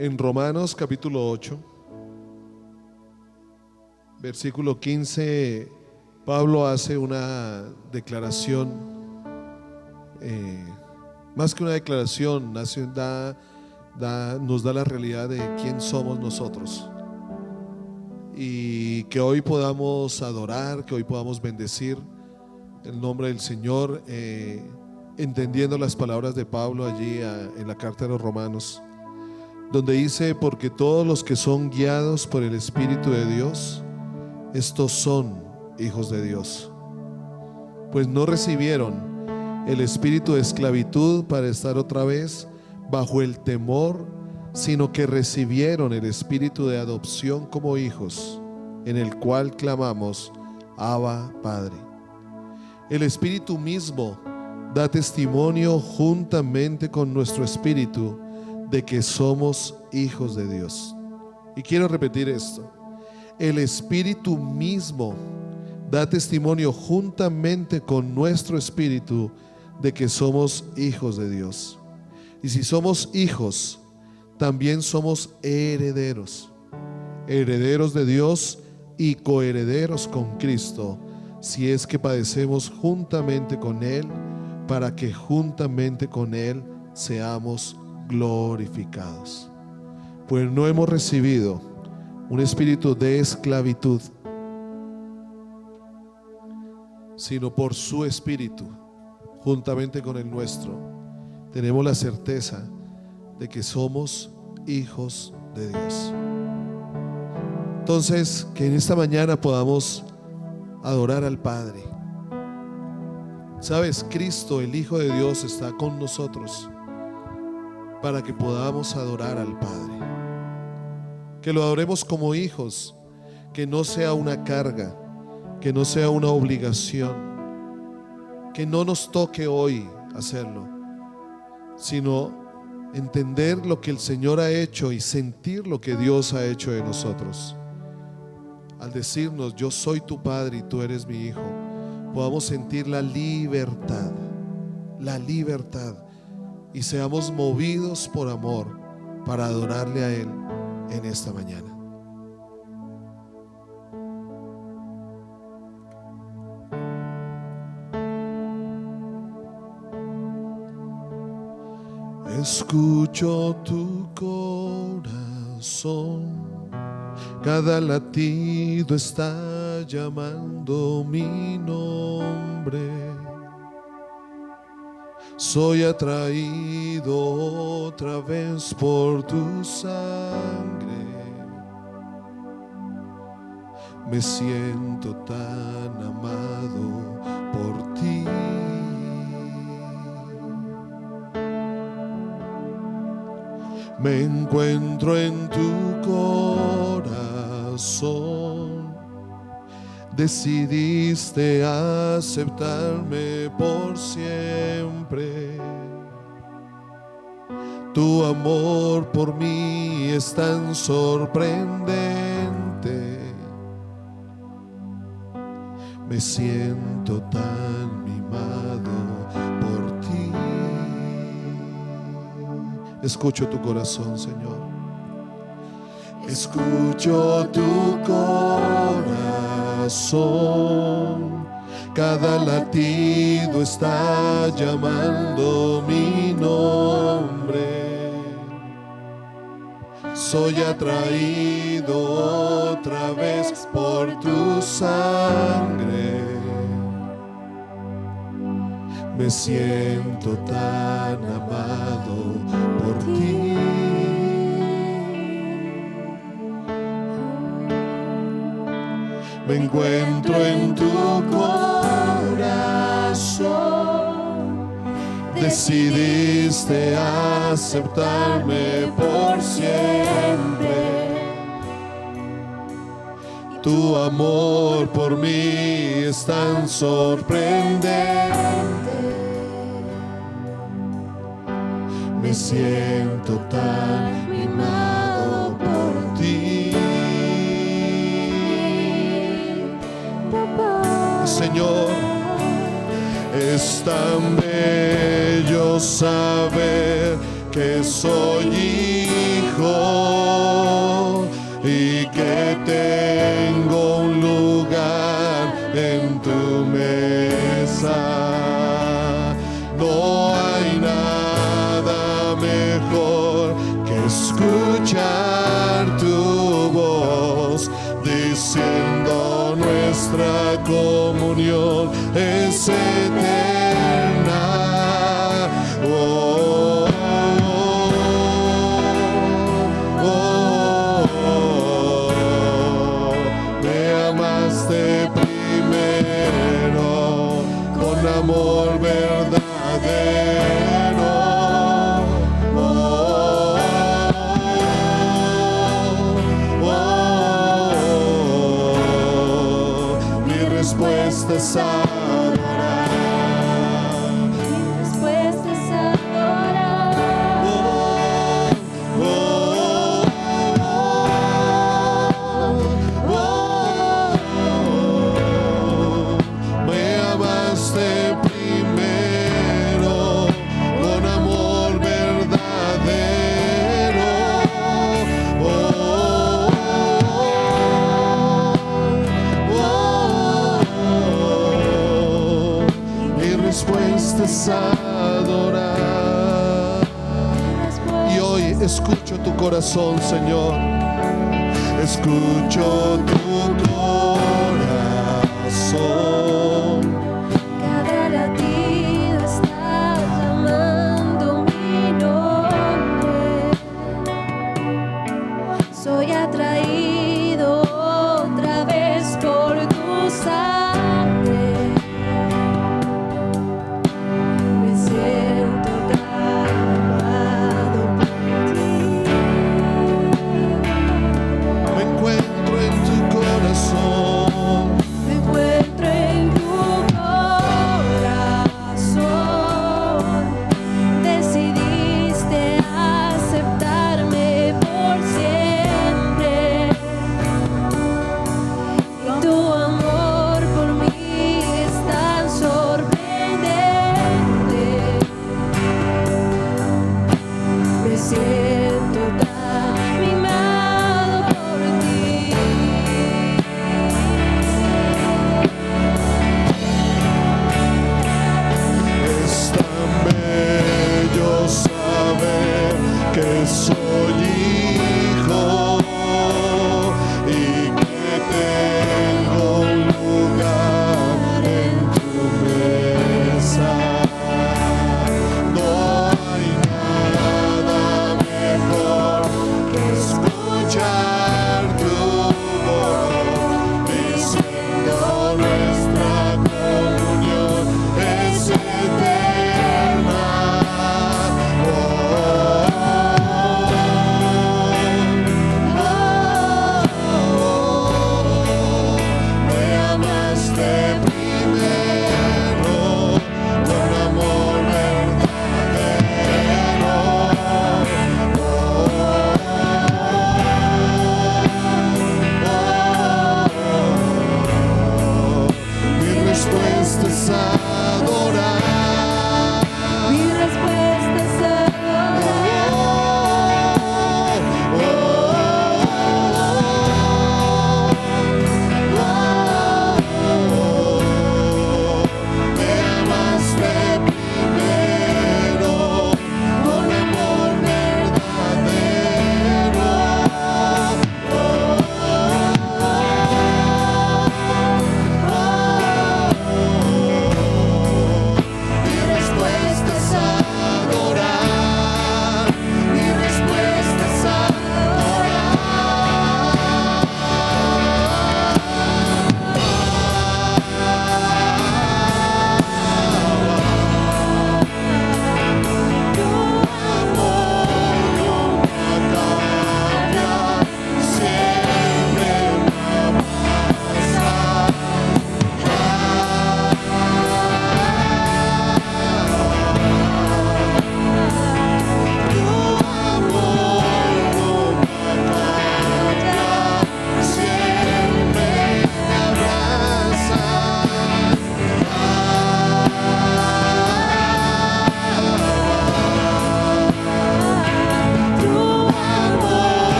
En Romanos capítulo 8, versículo 15, Pablo hace una declaración, más que una declaración, nos da la realidad de quién somos nosotros. Y que hoy podamos adorar, que hoy podamos bendecir el nombre del Señor, entendiendo las palabras de Pablo allí en la carta de los Romanos, donde dice: porque todos los que son guiados por el Espíritu de Dios, estos son hijos de Dios. Pues no recibieron el espíritu de esclavitud para estar otra vez bajo el temor, sino que recibieron el espíritu de adopción como hijos, en el cual clamamos: Abba, Padre. El Espíritu mismo da testimonio juntamente con nuestro espíritu de que somos hijos de Dios. Y quiero repetir esto: el Espíritu mismo da testimonio juntamente con nuestro espíritu de que somos hijos de Dios. Y si somos hijos, también somos herederos, herederos de Dios y coherederos con Cristo, si es que padecemos juntamente con Él, para que juntamente con Él seamos glorificados. Pues no hemos recibido un espíritu de esclavitud, sino por su espíritu, juntamente con el nuestro, tenemos la certeza de que somos hijos de Dios. Entonces, que en esta mañana podamos adorar al Padre. Sabes, Cristo, el Hijo de Dios, está con nosotros para que podamos adorar al Padre, que lo adoremos como hijos, que no sea una carga, que no sea una obligación, que no nos toque hoy hacerlo, sino entender lo que el Señor ha hecho y sentir lo que Dios ha hecho de nosotros. Al decirnos: yo soy tu Padre y tú eres mi Hijo, podamos sentir la libertad, y seamos movidos por amor para adorarle a Él en esta mañana. Escucho tu corazón, cada latido está llamando mi nombre. Soy atraído otra vez por tu sangre. Me siento tan amado por ti. Me encuentro en tu corazón. Decidiste aceptarme por siempre. Tu amor por mí es tan sorprendente. Me siento tan mimado por ti. Escucho tu corazón, Señor. Escucho tu corazón. Cada latido está llamando mi nombre. Soy atraído otra vez por tu sangre. Me siento tan amado por ti. Me encuentro en tu corazón. Decidiste aceptarme por siempre. Tu amor por mí es tan sorprendente. Me siento tan mimado por ti. Señor, es tan bello saber que soy hijo mejor y que tengo un lugar en tu mesa. No hay nada mejor que escuchar tu voz diciendo nuestra comunión es eterna. Oh, oh, oh, oh. Me amaste primero con amor verdadero. Oh, oh, oh. Mi respuesta es adorar. Es adorar. Y hoy escucho tu corazón, Señor. Escucho tu corazón. Cada latido está llamando mi nombre. Soy atraído otra vez por tu sangre. Me encuentro en tu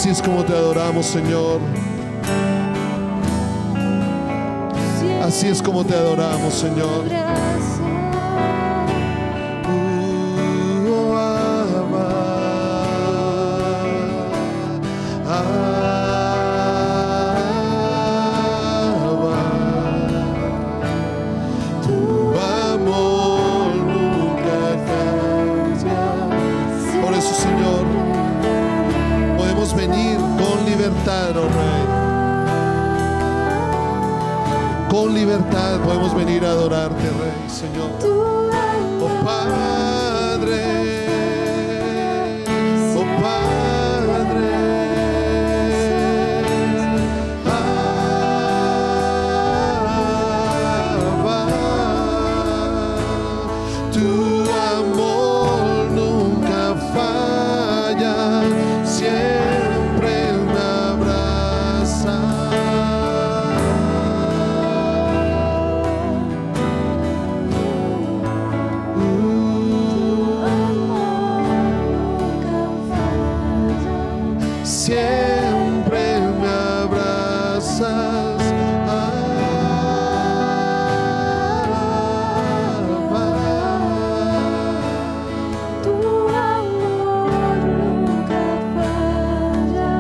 Así es como te adoramos, Señor. Así es como te adoramos, Señor. Por eso, Señor, podemos venir con libertad, oh Rey. Con libertad podemos venir a adorarte, Rey, Señor. Oh Padre, oh Padre, Abba, tu amor nunca falla, siempre me abraza. Siempre me abrazas, Abba. Tu amor nunca falla.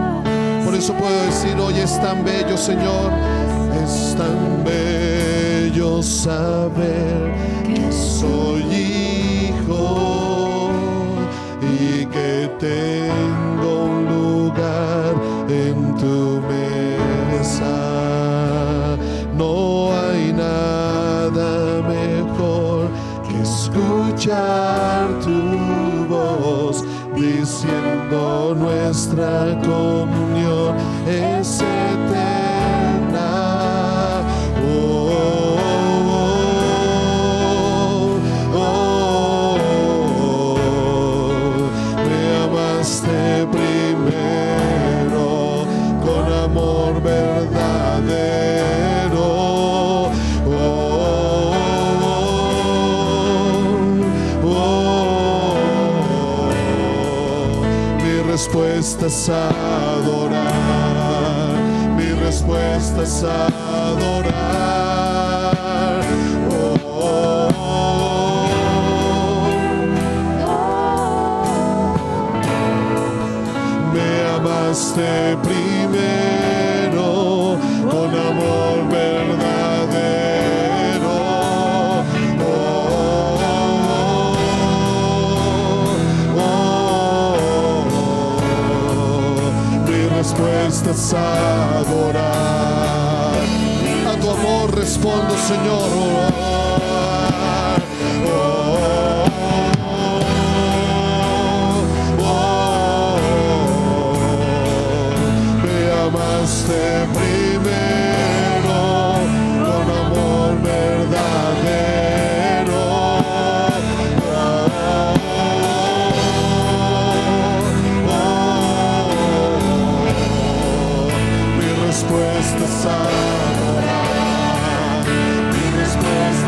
Por eso puedo decir, hoy es tan bello, Señor, es tan bello saber que soy hijo y que tengo un lugar en tu mesa. No hay nada mejor que escuchar tu voz diciendo nuestra comunión es eterna. Oh, oh, oh, oh. Me amaste primero con amor verdadero. Oh, oh, oh, oh. Mi respuesta es adorar. Mi respuesta es adorar. Oh, oh, oh. Me amaste primero con amor verdadero. Oh, oh, oh, oh. Mi respuesta es adorar. A tu amor respondo, Señor. Oh, me amaste primero con amor verdadero. Mi respuesta es adorar. Mi respuesta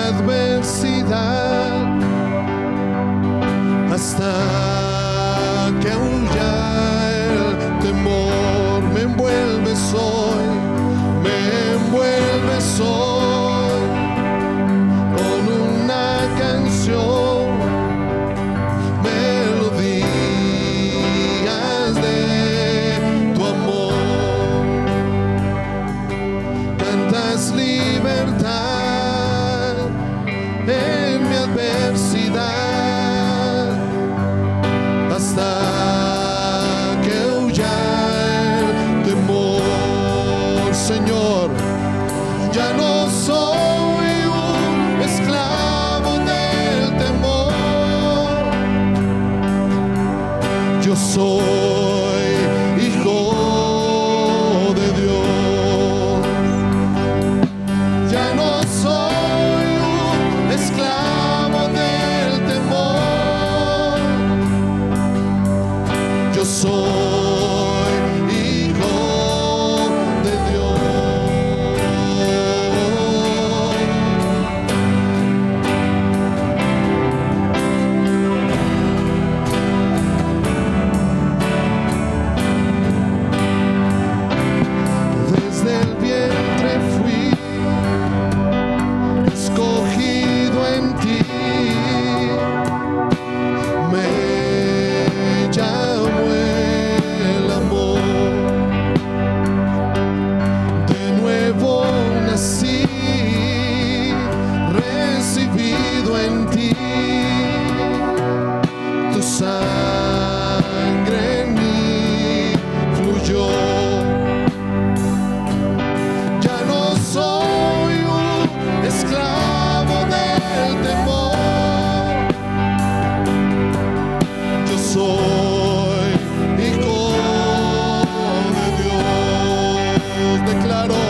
adversidad, hasta que aún ya el temor me envuelve hoy, con una canción, melodías de tu amor. Cantas libertad en mi adversidad, hasta que huya el temor. Señor, ya no soy un esclavo del temor, yo soy hijo de Dios. Ya no soy un esclavo del temor, yo soy hijo de Dios. Desde el vientre fui escogido en ti, me llamó el amor. De nuevo nací, recibido en ti, tu sangre en mí fluyó. Ya no soy un esclavo del temor, yo soy hijo de Dios. Declaro,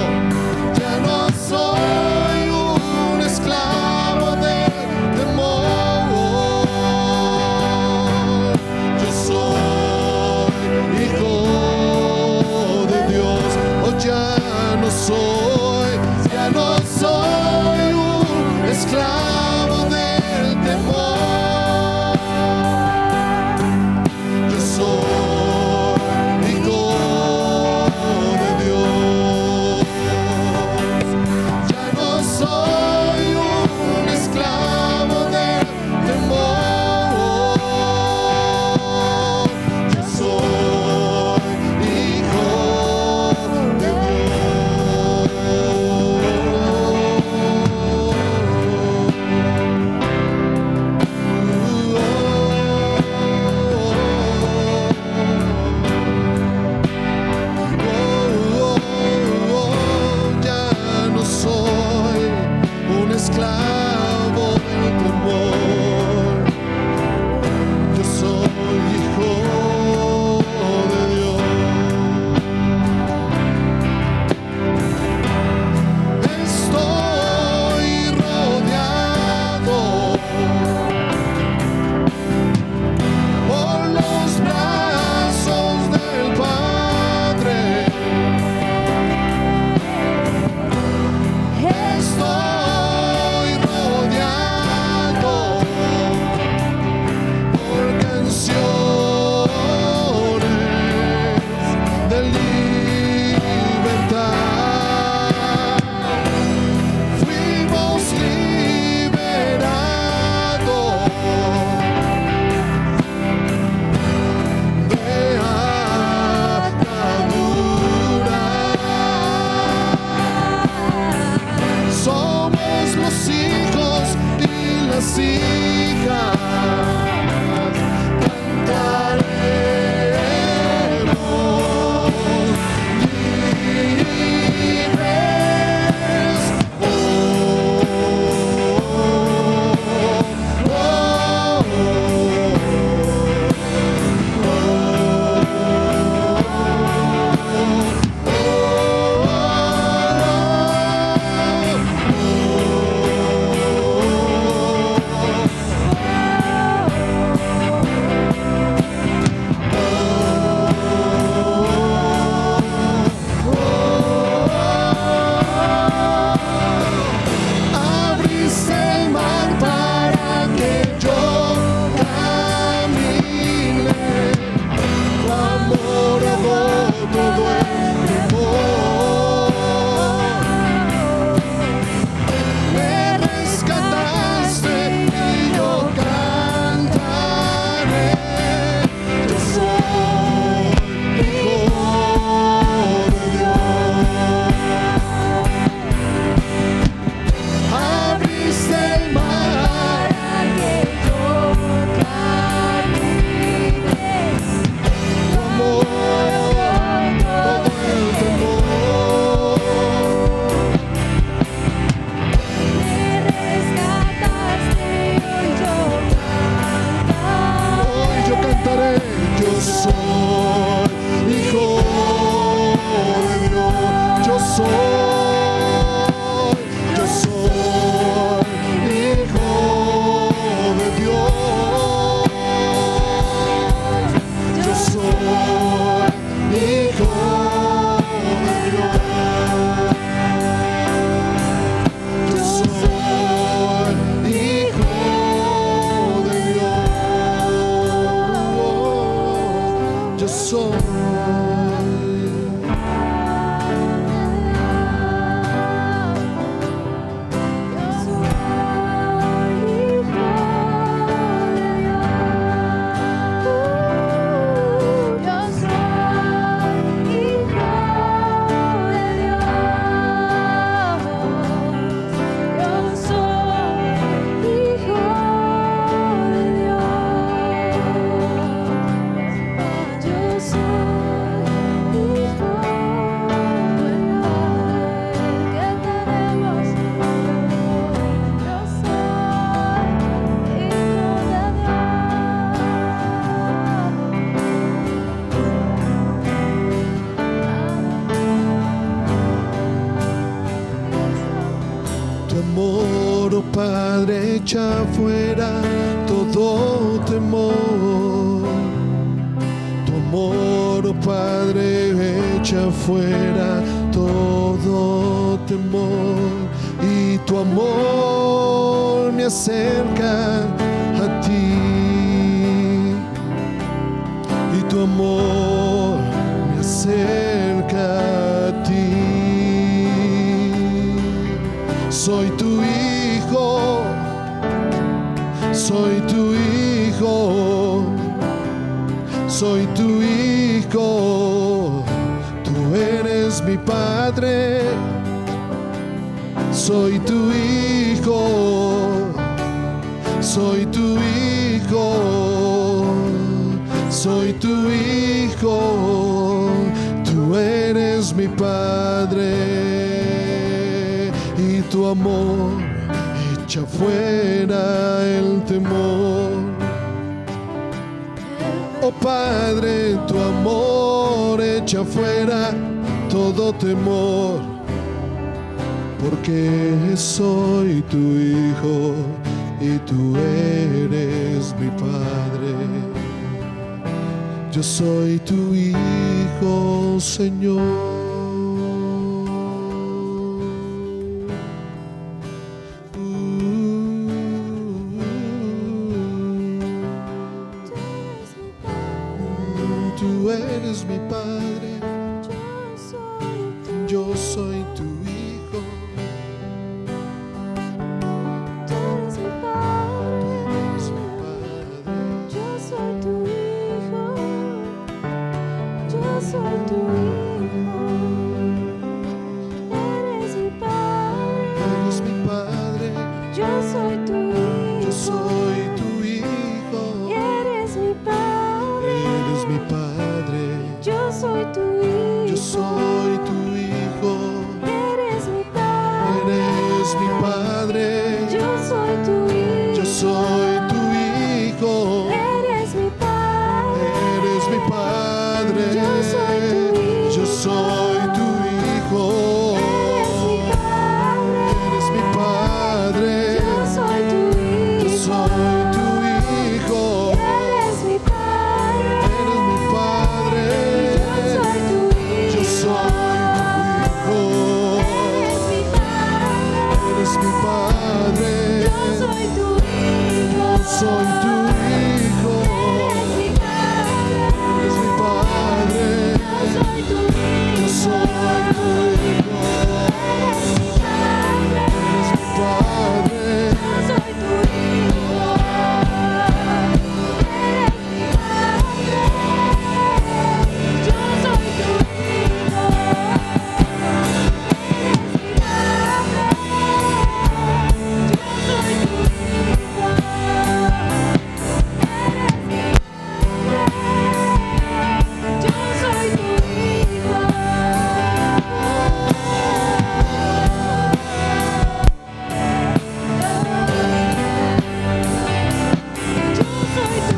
ya no soy un esclavo del temor, yo soy hijo de Dios. Oh, ya no soy un esclavo del temor, yo soy hijo de Dios. Ya no soy un esclavo del temor, yo soy hijo de Ya no soy un esclavo del temor, yo soy hijo de Dios. Estoy rodeado por los brazos del Padre. Estoy oh Padre, echa fuera todo temor. Tu amor, oh Padre, echa fuera todo temor. Y tu amor me acerca a ti. Y tu amor me acerca a ti. Soy tu hijo, soy tu hijo, soy tu hijo, tú eres mi padre. Soy tu hijo, soy tu hijo, soy tu hijo, tú eres mi padre. Y tu amor echa fuera el temor. Oh Padre, tu amor echa fuera todo temor. Porque soy tu hijo y tú eres mi padre. Yo soy tu hijo, Señor. Tú eres mi padre. Yo soy tu hijo. Soy tu hijo, eres mi padre, Eres mi padre. yo soy tu hijo, Yo soy tu hijo. eres mi padre, Eres mi padre. yo soy tu hijo, Yo soy tu hijo. eres mi padre, Eres mi padre. yo soy tu hijo, Yo soy tu hijo. eres mi padre, Eres mi padre. yo soy tu hijo, Yo soy tu hijo. eres mi padre, Eres mi padre. yo soy tu hijo, Yo soy tu hijo. eres mi padre, Eres mi padre. yo soy tu hijo, Yo soy tu hijo. eres mi padre, Eres mi padre. yo soy tu hijo, Soy tu hijo. eres mi padre, Eres mi padre. yo soy tu hijo, Yo soy tu hijo. eres mi padre, Eres mi padre. yo soy tu hijo, eres mi padre, yo soy tu hijo, eres mi padre, yo soy tu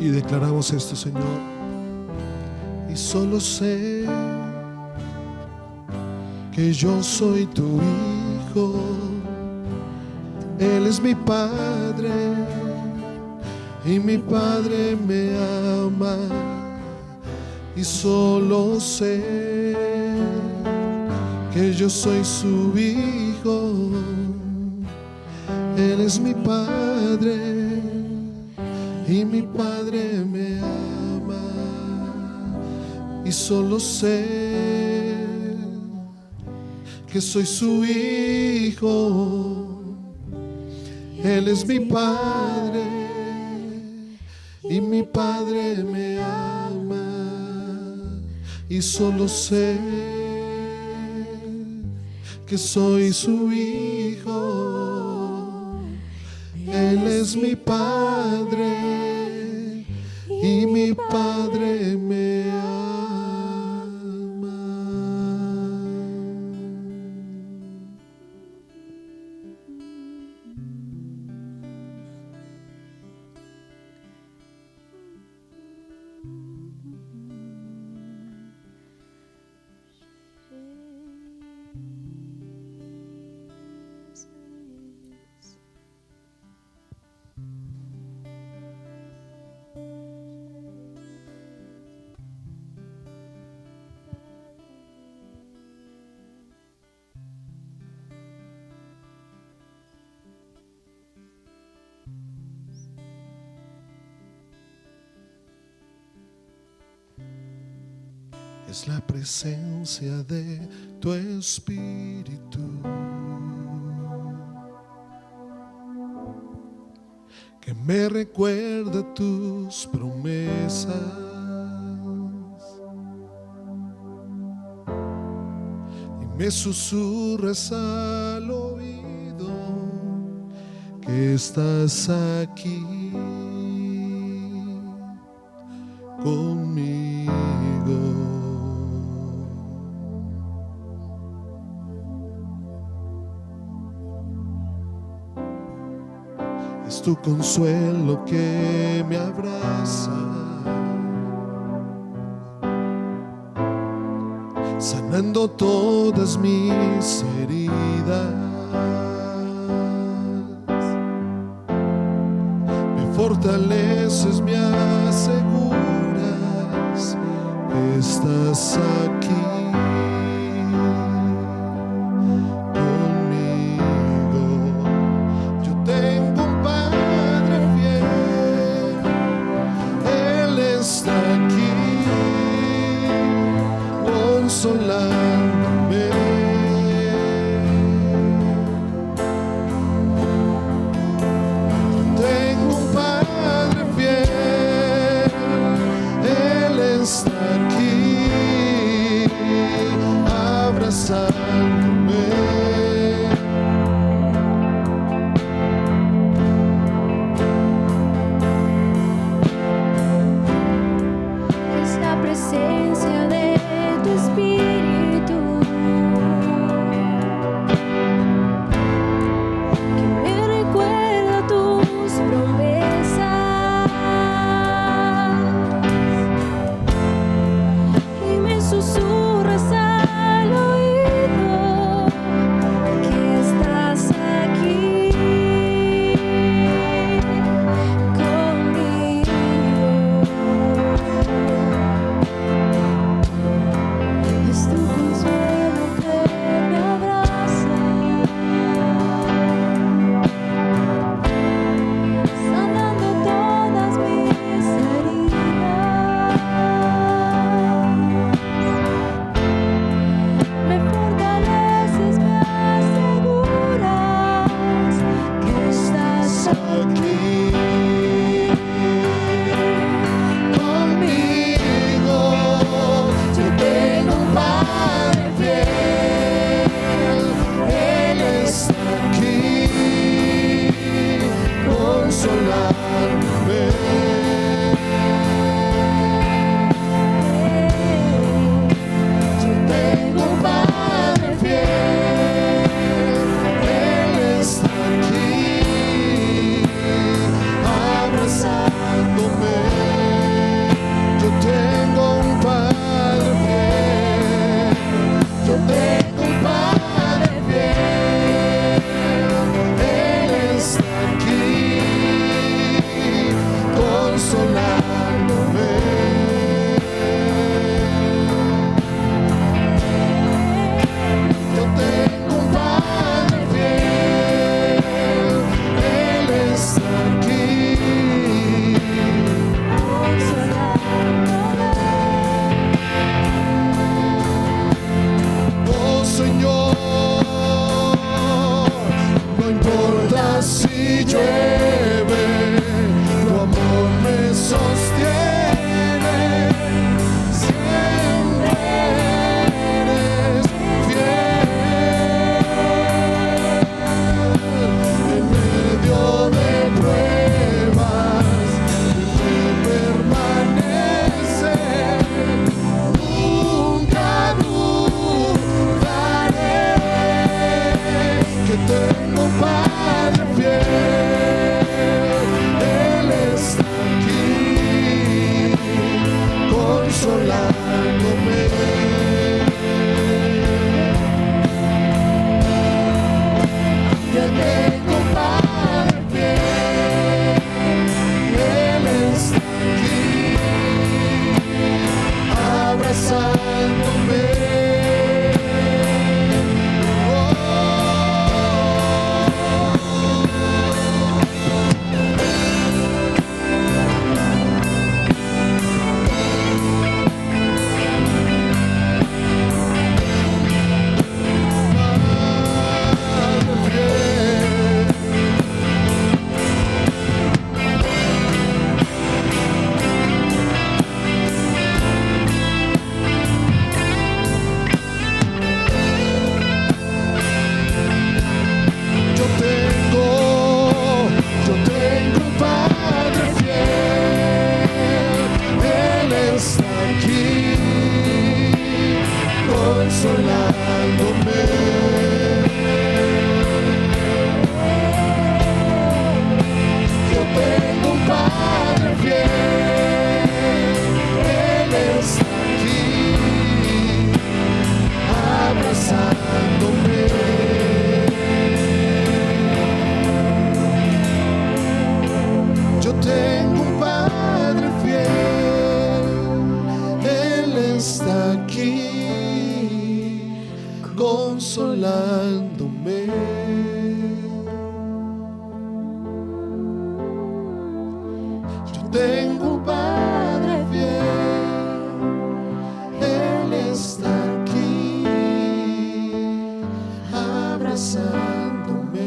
Y declaramos esto, Señor. Y solo sé que yo soy tu hijo. Él es mi Padre y mi Padre me ama, y solo sé que yo soy su hijo. Él es mi Padre y mi Padre me ama, y solo sé que soy su hijo. Él es mi Padre y mi Padre me ama, y solo sé que soy su hijo. Él es mi Padre y mi Padre me ama. Es la presencia de tu Espíritu que me recuerda tus promesas y me susurras al oído que estás aquí conmigo. Es tu consuelo que me abraza, sanando todas mis heridas. Me fortaleces, me aseguras que estás aquí conmigo. Yo tengo un Padre fiel, Él está aquí consolándome. Yo tengo un Padre fiel, Él está aquí abrazándome. Es la presencia de tu Espíritu que me recuerda tus promesas y me susurras al oído llueve, tu amor me sostiene. Siempre eres fiel. En medio de pruebas, me permanece. Nunca dudaré que tengo un Padre fiel. Él está aquí consolándome. Yo tengo un Padre fiel. Él está aquí abrazándome. Yo tengo un Padre fiel. Él está aquí consolándome. Yo tengo un Padre fiel. Él está aquí abrazándome. Yo tengo un Padre fiel, Él está aquí consolándome. Yo tengo un Padre fiel, Él está aquí abrazándome.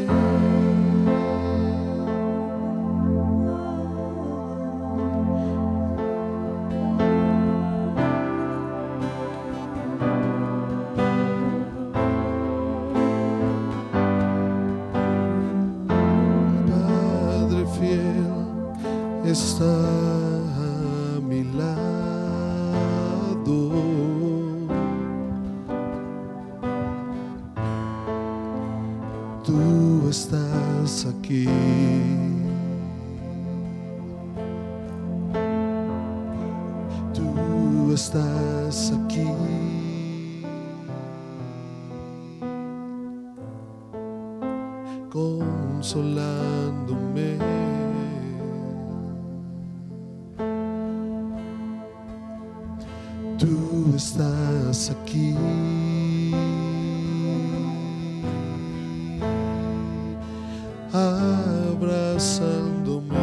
Padre fiel está a mi lado. Tú estás aquí. Tú estás aquí. Consolándome. Tú estás aquí abrazándome.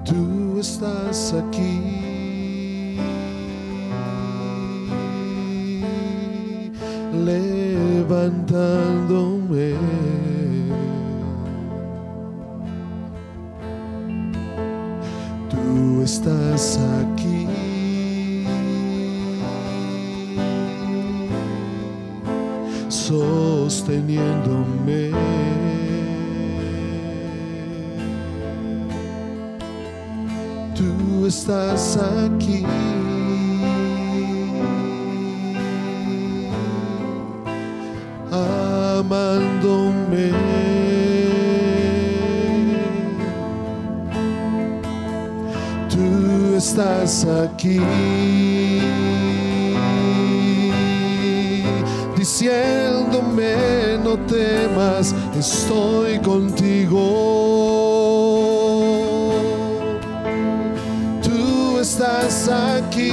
Tú estás aquí levantándome. Tú estás aquí sosteniéndome. Tú estás aquí amándome. Tú estás aquí diciéndome no temas, estoy contigo. Tú estás aquí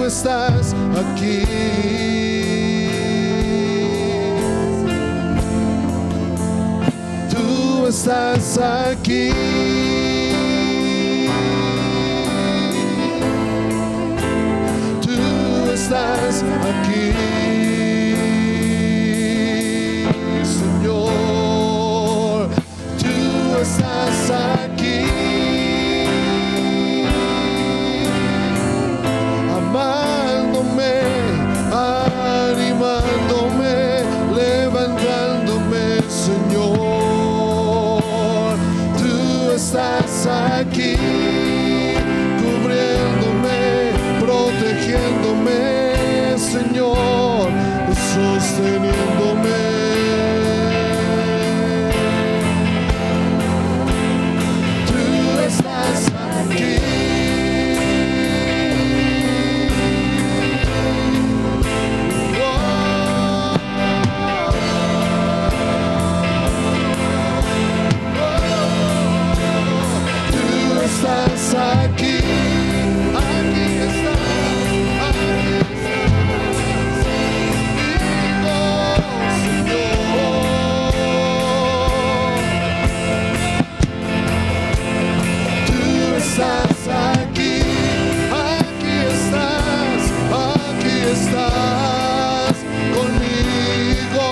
estás aquí. Tú estás aquí aquí, Señor, tú estás aquí, amándome, animándome, levantándome, Señor, tú estás aquí, cubriéndome, protegiéndome, Señor, sosteniéndome. Tú estás aquí. Tú estás aquí. Aquí estás. Aquí estás. Señor. Tú estás aquí. Aquí estás. Aquí estás conmigo,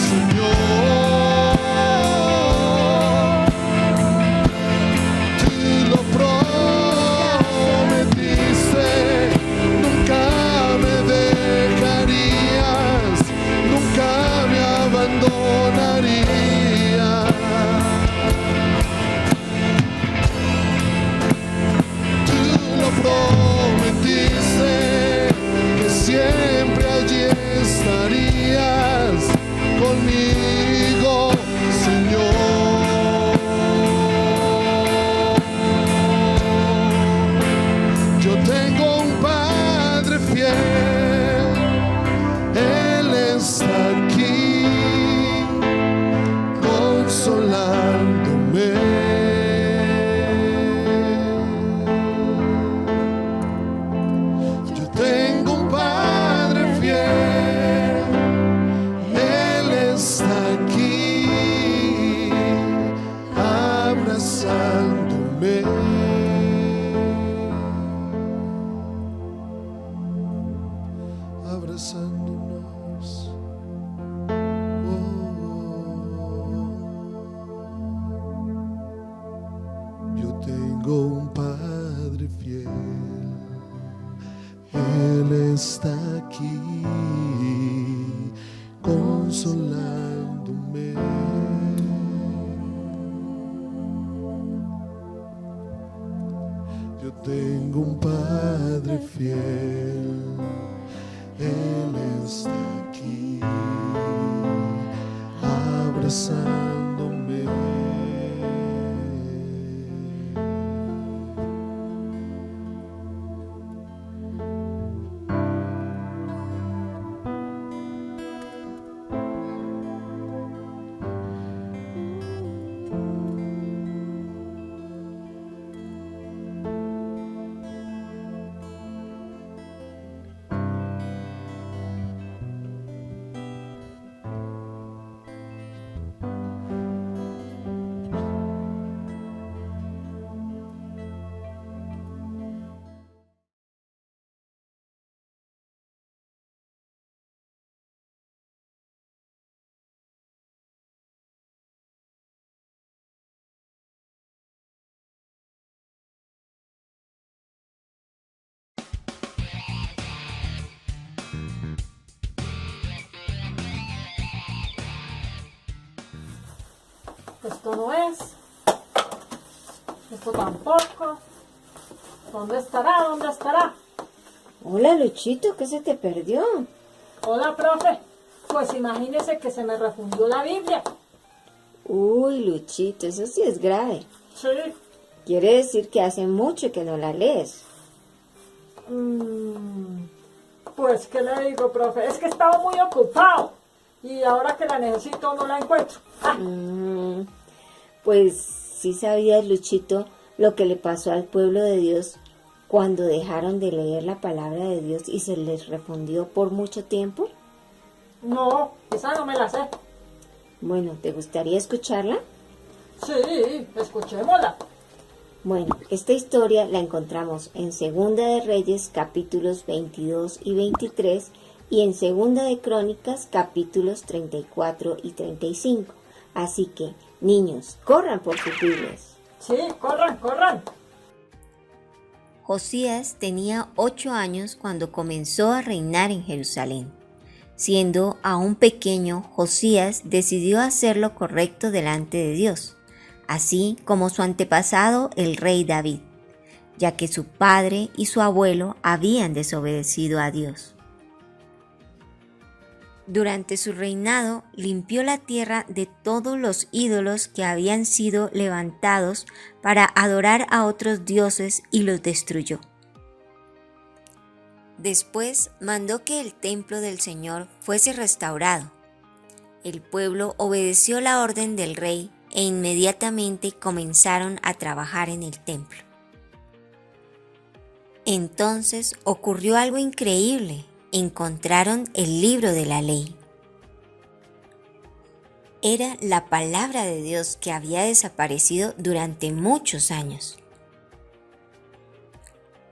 Señor. Tú lo prometiste, nunca me dejarías, nunca me abandonarías. Tú lo prometiste, que siempre allí estarías conmigo, Señor. Yo tengo un Padre fiel, Él está aquí, consolándome. Yo tengo un Padre fiel, Él está aquí, abrazándome. Abrazándonos. Oh, yo tengo un Padre fiel, Él está aquí, consolándome. Yo tengo un Padre fiel, Él está aquí, abrazándome. Esto no es. Esto tampoco. ¿Dónde estará? ¿Dónde estará? Hola, Luchito, ¿qué se te perdió? Hola, profe. Pues imagínese que se me refundió la Biblia. Uy, Luchito, eso sí es grave. Sí. Quiere decir que hace mucho que no la lees. Pues, ¿qué le digo, profe? Es que estaba muy ocupado. Y ahora que la necesito no la encuentro. Pues sí sabías, Luchito, lo que le pasó al pueblo de Dios cuando dejaron de leer la palabra de Dios y se les refundió por mucho tiempo. No, esa no me la sé. Bueno, ¿te gustaría escucharla? Sí, escuchémosla. Bueno, esta historia la encontramos en Segunda de Reyes capítulos 22 y 23 y en Segunda de Crónicas capítulos 34 y 35. Así que, niños, corran por sus Biblias. Sí, corran, corran. Josías tenía 8 años cuando comenzó a reinar en Jerusalén. Siendo aún pequeño, Josías decidió hacer lo correcto delante de Dios, así como su antepasado el rey David, ya que su padre y su abuelo habían desobedecido a Dios. Durante su reinado limpió la tierra de todos los ídolos que habían sido levantados para adorar a otros dioses y los destruyó. Después mandó que el templo del Señor fuese restaurado. El pueblo obedeció la orden del rey e inmediatamente comenzaron a trabajar en el templo. Entonces ocurrió algo increíble. Encontraron el libro de la ley. Era la palabra de Dios que había desaparecido durante muchos años.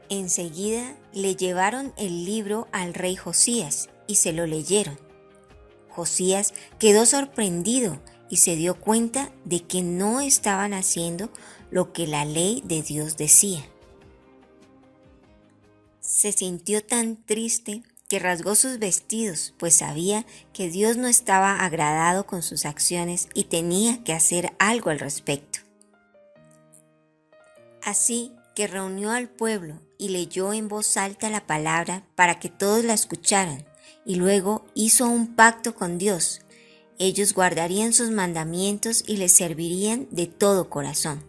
Enseguida le llevaron el libro al rey Josías y se lo leyeron. Josías quedó sorprendido y se dio cuenta de que no estaban haciendo lo que la ley de Dios decía. Se sintió tan triste que rasgó sus vestidos, pues sabía que Dios no estaba agradado con sus acciones y tenía que hacer algo al respecto. Así que reunió al pueblo y leyó en voz alta la palabra para que todos la escucharan, y luego hizo un pacto con Dios. Ellos guardarían sus mandamientos y le servirían de todo corazón.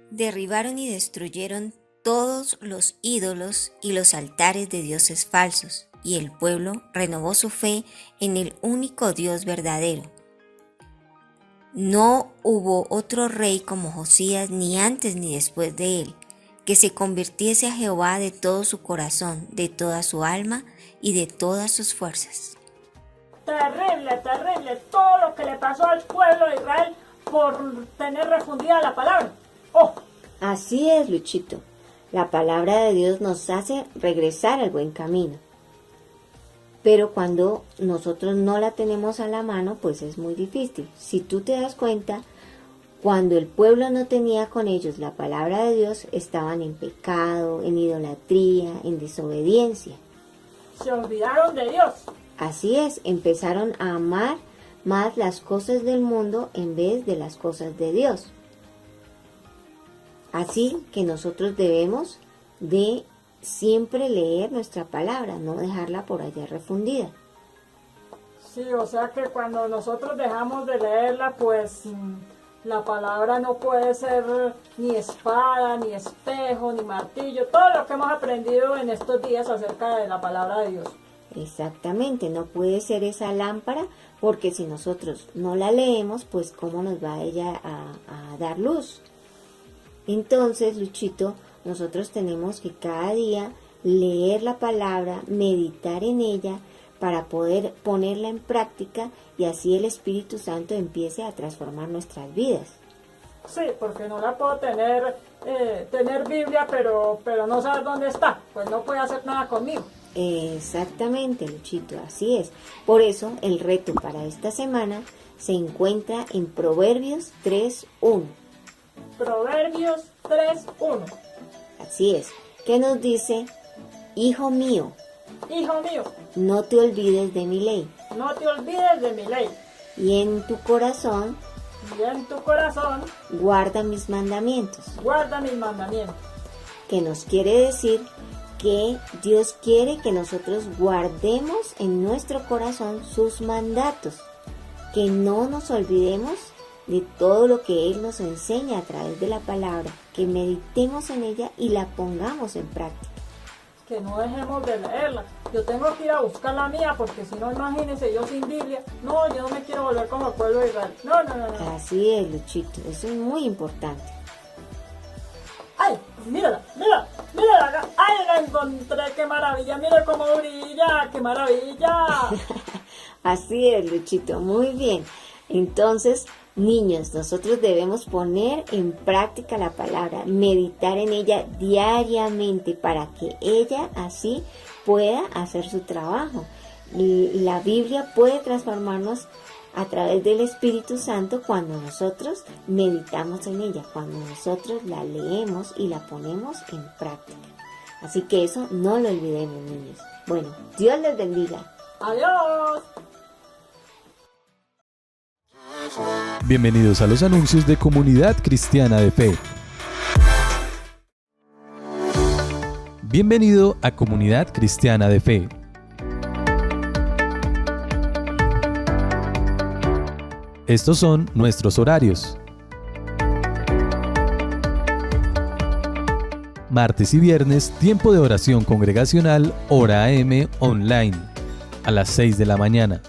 Derribaron y destruyeron todos los ídolos y los altares de dioses falsos, y el pueblo renovó su fe en el único Dios verdadero. No hubo otro rey como Josías ni antes ni después de él, que se convirtiese a Jehová de todo su corazón, de toda su alma y de todas sus fuerzas. Terrible, terrible todo lo que le pasó al pueblo de Israel por tener refundida la palabra. ¡Oh! Así es, Luchito. La palabra de Dios nos hace regresar al buen camino. Pero cuando nosotros no la tenemos a la mano, pues es muy difícil. Si tú te das cuenta, cuando el pueblo no tenía con ellos la palabra de Dios, estaban en pecado, en idolatría, en desobediencia. Se olvidaron de Dios. Así es, empezaron a amar más las cosas del mundo en vez de las cosas de Dios. Así que nosotros debemos de siempre leer nuestra palabra, no dejarla por allá refundida. Sí, o sea que cuando nosotros dejamos de leerla, pues la palabra no puede ser ni espada, ni espejo, ni martillo, todo lo que hemos aprendido en estos días acerca de la palabra de Dios. Exactamente, no puede ser esa lámpara, porque si nosotros no la leemos, pues ¿cómo nos va ella a dar luz? Entonces, Luchito, nosotros tenemos que cada día leer la palabra, meditar en ella, para poder ponerla en práctica y así el Espíritu Santo empiece a transformar nuestras vidas. Sí, porque no la puedo tener Biblia, pero no saber dónde está, pues no puede hacer nada conmigo. Exactamente, Luchito, así es. Por eso el reto para esta semana se encuentra en Proverbios 3:1. Proverbios 3:1. Así es, que nos dice: Hijo mío, Hijo mío, no te olvides de mi ley, no te olvides de mi ley, y en tu corazón y en tu corazón guarda mis mandamientos. guarda mis mandamientos. Que nos quiere decir que Dios quiere que nosotros guardemos en nuestro corazón sus mandatos, que no nos olvidemos de todo lo que Él nos enseña a través de la palabra, que meditemos en ella y la pongamos en práctica. Que no dejemos de leerla. Yo tengo que ir a buscar la mía, porque si no, imagínense, yo sin Biblia, no, yo no me quiero volver como el pueblo de Israel. No. Así es, Luchito, eso es muy importante. ¡Ay! Mírala acá. ¡Ay, la encontré! ¡Qué maravilla! ¡Mira cómo brilla! ¡Qué maravilla! Así es, Luchito, muy bien. Entonces, Niños, nosotros debemos poner en práctica la palabra, meditar en ella diariamente para que ella así pueda hacer su trabajo. La Biblia puede transformarnos a través del Espíritu Santo cuando nosotros meditamos en ella, cuando nosotros la leemos y la ponemos en práctica. Así que eso no lo olvidemos, niños. Bueno, Dios les bendiga. Adiós. Bienvenidos a los anuncios de Comunidad Cristiana de Fe. Bienvenido a Comunidad Cristiana de Fe. Estos son nuestros horarios. Martes y viernes, tiempo de oración congregacional, hora AM online, a las 6 de la mañana.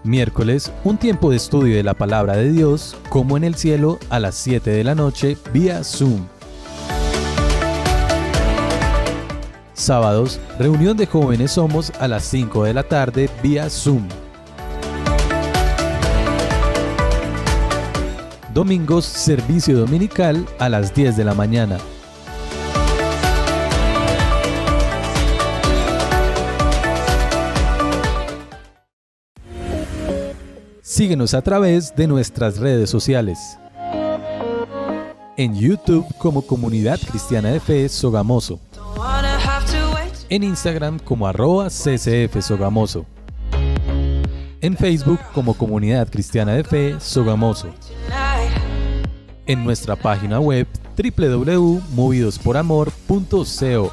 Miércoles, un tiempo de estudio de la Palabra de Dios, como en el cielo, a las 7 de la noche, vía Zoom. Sábados, reunión de jóvenes somos a las 5 de la tarde, vía Zoom. Domingos, servicio dominical a las 10 de la mañana. Síguenos a través de nuestras redes sociales. En YouTube como Comunidad Cristiana de Fe Sogamoso. En Instagram como @CCF Sogamoso. En Facebook como Comunidad Cristiana de Fe Sogamoso. En nuestra página web www.movidosporamor.co.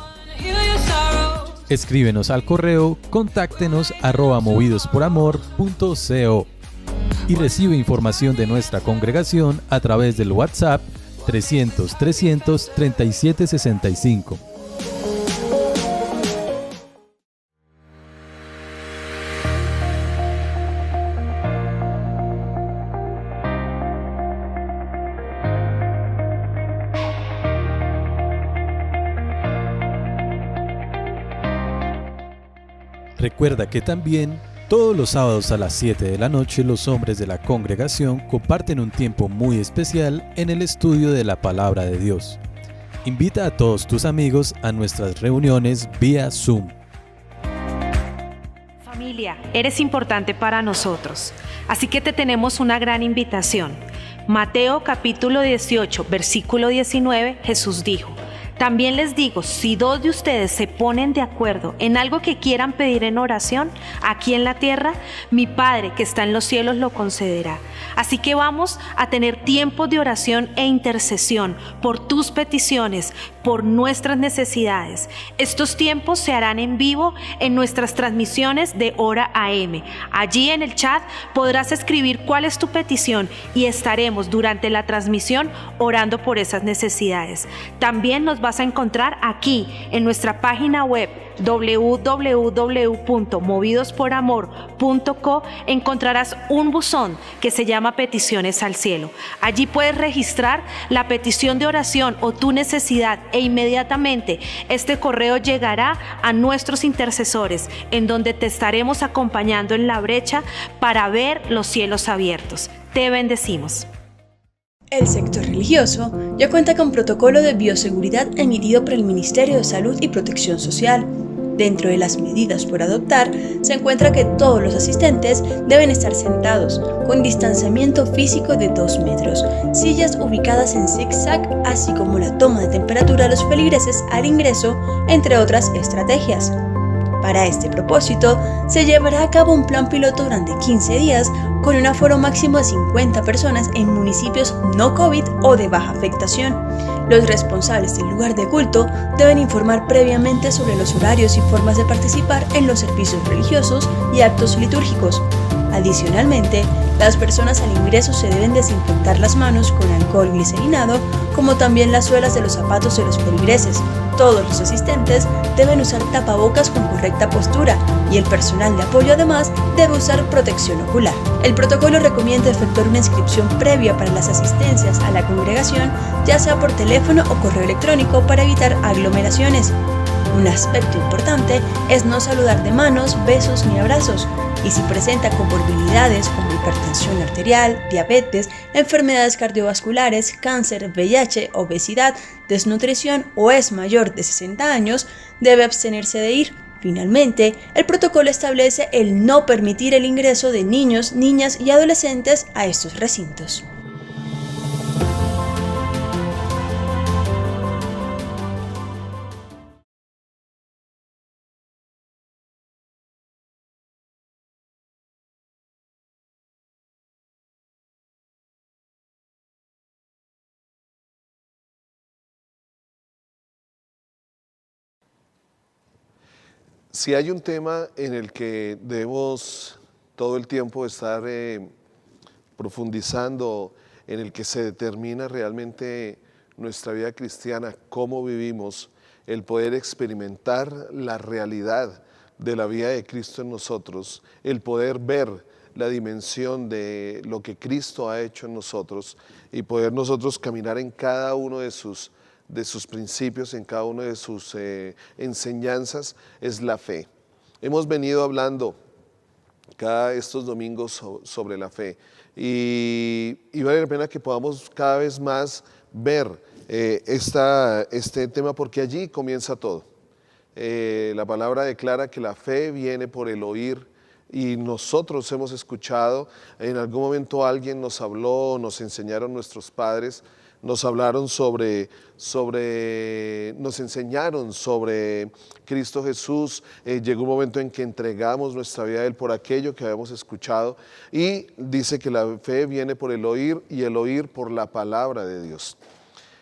Escríbenos al correo contáctenos @movidosporamor.co y recibe información de nuestra congregación a través del WhatsApp 300 300 3765. Recuerda que también todos los sábados a las 7 de la noche los hombres de la congregación comparten un tiempo muy especial en el estudio de la Palabra de Dios. Invita a todos tus amigos a nuestras reuniones vía Zoom. Familia, eres importante para nosotros, así que te tenemos una gran invitación. Mateo capítulo 18, versículo 19, Jesús dijo: también les digo, si 2 de ustedes se ponen de acuerdo en algo que quieran pedir en oración, aquí en la tierra, mi Padre que está en los cielos lo concederá. Así que vamos a tener tiempos de oración e intercesión por tus peticiones, por nuestras necesidades. Estos tiempos se harán en vivo en nuestras transmisiones de Hora AM. Allí en el chat podrás escribir cuál es tu petición y estaremos durante la transmisión orando por esas necesidades. También nos vas a encontrar aquí en nuestra página web www.movidosporamor.co. encontrarás un buzón que se llama Peticiones al Cielo. Allí puedes registrar la petición de oración o tu necesidad e inmediatamente este correo llegará a nuestros intercesores, en donde te estaremos acompañando en la brecha para ver los cielos abiertos. Te bendecimos. El sector religioso ya cuenta con protocolo de bioseguridad emitido por el Ministerio de Salud y Protección Social. Dentro de las medidas por adoptar se encuentra que todos los asistentes deben estar sentados, con distanciamiento físico de 2 metros, sillas ubicadas en zigzag, así como la toma de temperatura a los feligreses al ingreso, entre otras estrategias. Para este propósito, se llevará a cabo un plan piloto durante 15 días con un aforo máximo de 50 personas en municipios no COVID o de baja afectación. Los responsables del lugar de culto deben informar previamente sobre los horarios y formas de participar en los servicios religiosos y actos litúrgicos. Adicionalmente, las personas al ingreso se deben desinfectar las manos con alcohol glicerinado, como también las suelas de los zapatos de los feligreses. Todos los asistentes deben usar tapabocas con correcta postura y el personal de apoyo además debe usar protección ocular. El protocolo recomienda efectuar una inscripción previa para las asistencias a la congregación, ya sea por teléfono o correo electrónico, para evitar aglomeraciones. Un aspecto importante es no saludar de manos, besos ni abrazos. y si presenta comorbilidades como hipertensión arterial, diabetes, enfermedades cardiovasculares, cáncer, VIH, obesidad, desnutrición o es mayor de 60 años, debe abstenerse de ir. Finalmente, el protocolo establece el no permitir el ingreso de niños, niñas y adolescentes a estos recintos. Si hay un tema en el que debemos todo el tiempo estar profundizando, en el que se determina realmente nuestra vida cristiana, cómo vivimos, el poder experimentar la realidad de la vida de Cristo en nosotros, el poder ver la dimensión de lo que Cristo ha hecho en nosotros y poder nosotros caminar en cada uno de sus principios, en cada una de sus enseñanzas, es la fe. Hemos venido hablando cada estos domingos sobre la fe y vale la pena que podamos cada vez más ver este tema, porque allí comienza todo. La palabra declara que la fe viene por el oír, y nosotros hemos escuchado, en algún momento alguien nos habló, nos enseñaron nuestros padres, nos hablaron nos enseñaron sobre Cristo Jesús. Llegó un momento en que entregamos nuestra vida a Él por aquello que habíamos escuchado, y dice que la fe viene por el oír y el oír por la palabra de Dios.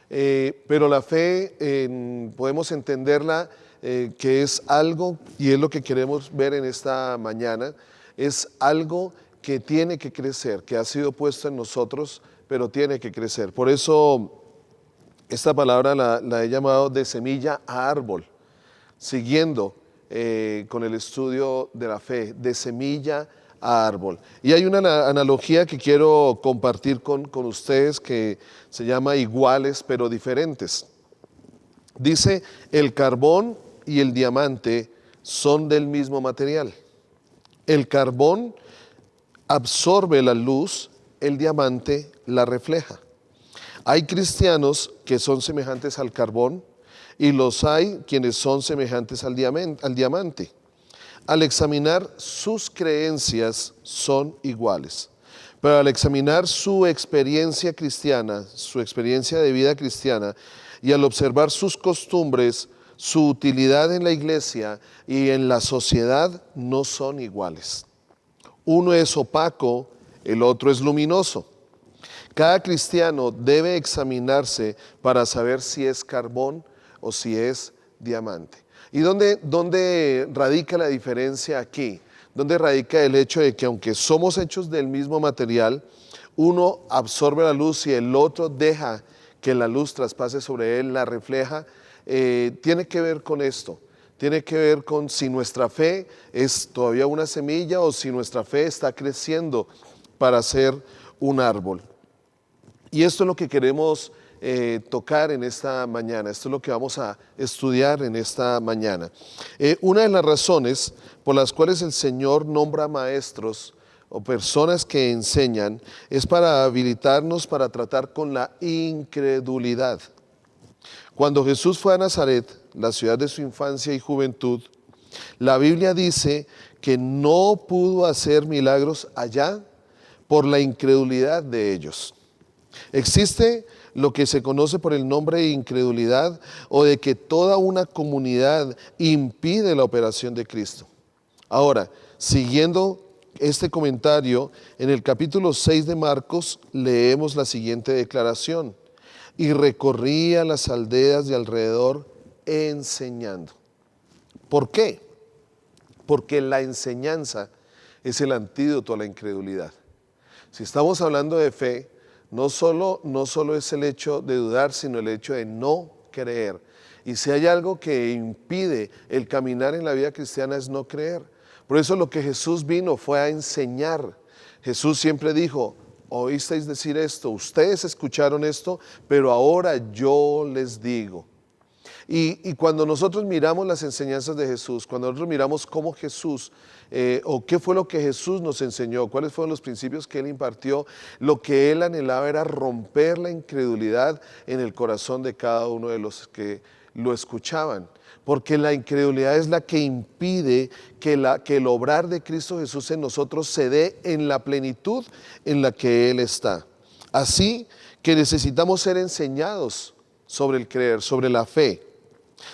Pero la fe podemos entenderla que es algo, y es lo que queremos ver en esta mañana, es algo que tiene que crecer, que ha sido puesto en nosotros, pero tiene que crecer. Por eso esta palabra la he llamado de semilla a árbol, siguiendo con el estudio de la fe, de semilla a árbol. Y hay una analogía que quiero compartir con ustedes que se llama iguales pero diferentes. Dice, el carbón y el diamante son del mismo material. El carbón absorbe la luz, el diamante la refleja. Hay cristianos que son semejantes al carbón y los hay quienes son semejantes al diamante. Al examinar sus creencias son iguales, pero al examinar su experiencia cristiana, su experiencia de vida cristiana, y al observar sus costumbres, su utilidad en la iglesia y en la sociedad, no son iguales. Uno es opaco, el otro es luminoso. Cada cristiano debe examinarse para saber si es carbón o si es diamante. ¿Y dónde radica la diferencia aquí? ¿Dónde radica el hecho de que aunque somos hechos del mismo material, uno absorbe la luz y el otro deja que la luz traspase sobre él, la refleja? Tiene que ver con esto. Tiene que ver con si nuestra fe es todavía una semilla o si nuestra fe está creciendo para ser un árbol. Y esto es lo que queremos tocar en esta mañana, esto es lo que vamos a estudiar en esta mañana. Una de las razones por las cuales el Señor nombra maestros o personas que enseñan es para habilitarnos para tratar con la incredulidad. Cuando Jesús fue a Nazaret, la ciudad de su infancia y juventud, la Biblia dice que no pudo hacer milagros allá por la incredulidad de ellos. Existe lo que se conoce por el nombre de incredulidad, o de que toda una comunidad impide la operación de Cristo. Ahora, siguiendo este comentario, en el capítulo 6 de Marcos leemos la siguiente declaración: y recorría las aldeas de alrededor enseñando. ¿Por qué? Porque la enseñanza es el antídoto a la incredulidad. Si estamos hablando de fe, no solo es el hecho de dudar, sino el hecho de no creer. Y si hay algo que impide el caminar en la vida cristiana es no creer. Por eso lo que Jesús vino fue a enseñar. Jesús siempre dijo: oísteis decir esto, ustedes escucharon esto, pero ahora yo les digo. Y cuando nosotros miramos las enseñanzas de Jesús, cuando nosotros miramos cómo Jesús, o qué fue lo que Jesús nos enseñó, cuáles fueron los principios que Él impartió, lo que Él anhelaba era romper la incredulidad en el corazón de cada uno de los que lo escuchaban. Porque la incredulidad es la que impide que el obrar de Cristo Jesús en nosotros se dé en la plenitud en la que Él está. Así que necesitamos ser enseñados sobre el creer, sobre la fe,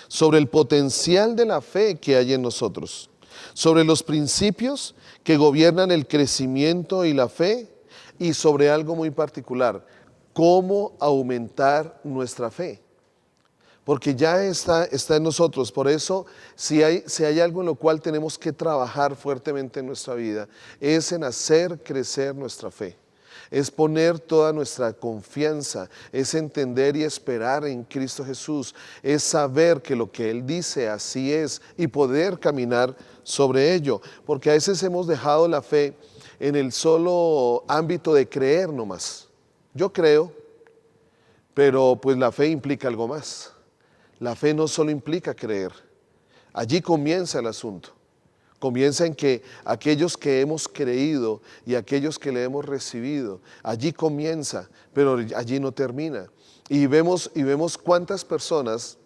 sobre el potencial de la fe que hay en nosotros, sobre los principios que gobiernan el crecimiento y la fe, y sobre algo muy particular, cómo aumentar nuestra fe. Porque ya está en nosotros. Por eso, si hay algo en lo cual tenemos que trabajar fuertemente en nuestra vida, es en hacer crecer nuestra fe. Es poner toda nuestra confianza, es entender y esperar en Cristo Jesús, es saber que lo que Él dice así es y poder caminar sobre ello. Porque a veces hemos dejado la fe en el solo ámbito de creer nomás. Yo creo, pero pues la fe implica algo más. La fe no solo implica creer, allí comienza el asunto. Comienza en que aquellos que hemos creído y aquellos que le hemos recibido, allí comienza, pero allí no termina. Y vemos cuántas personas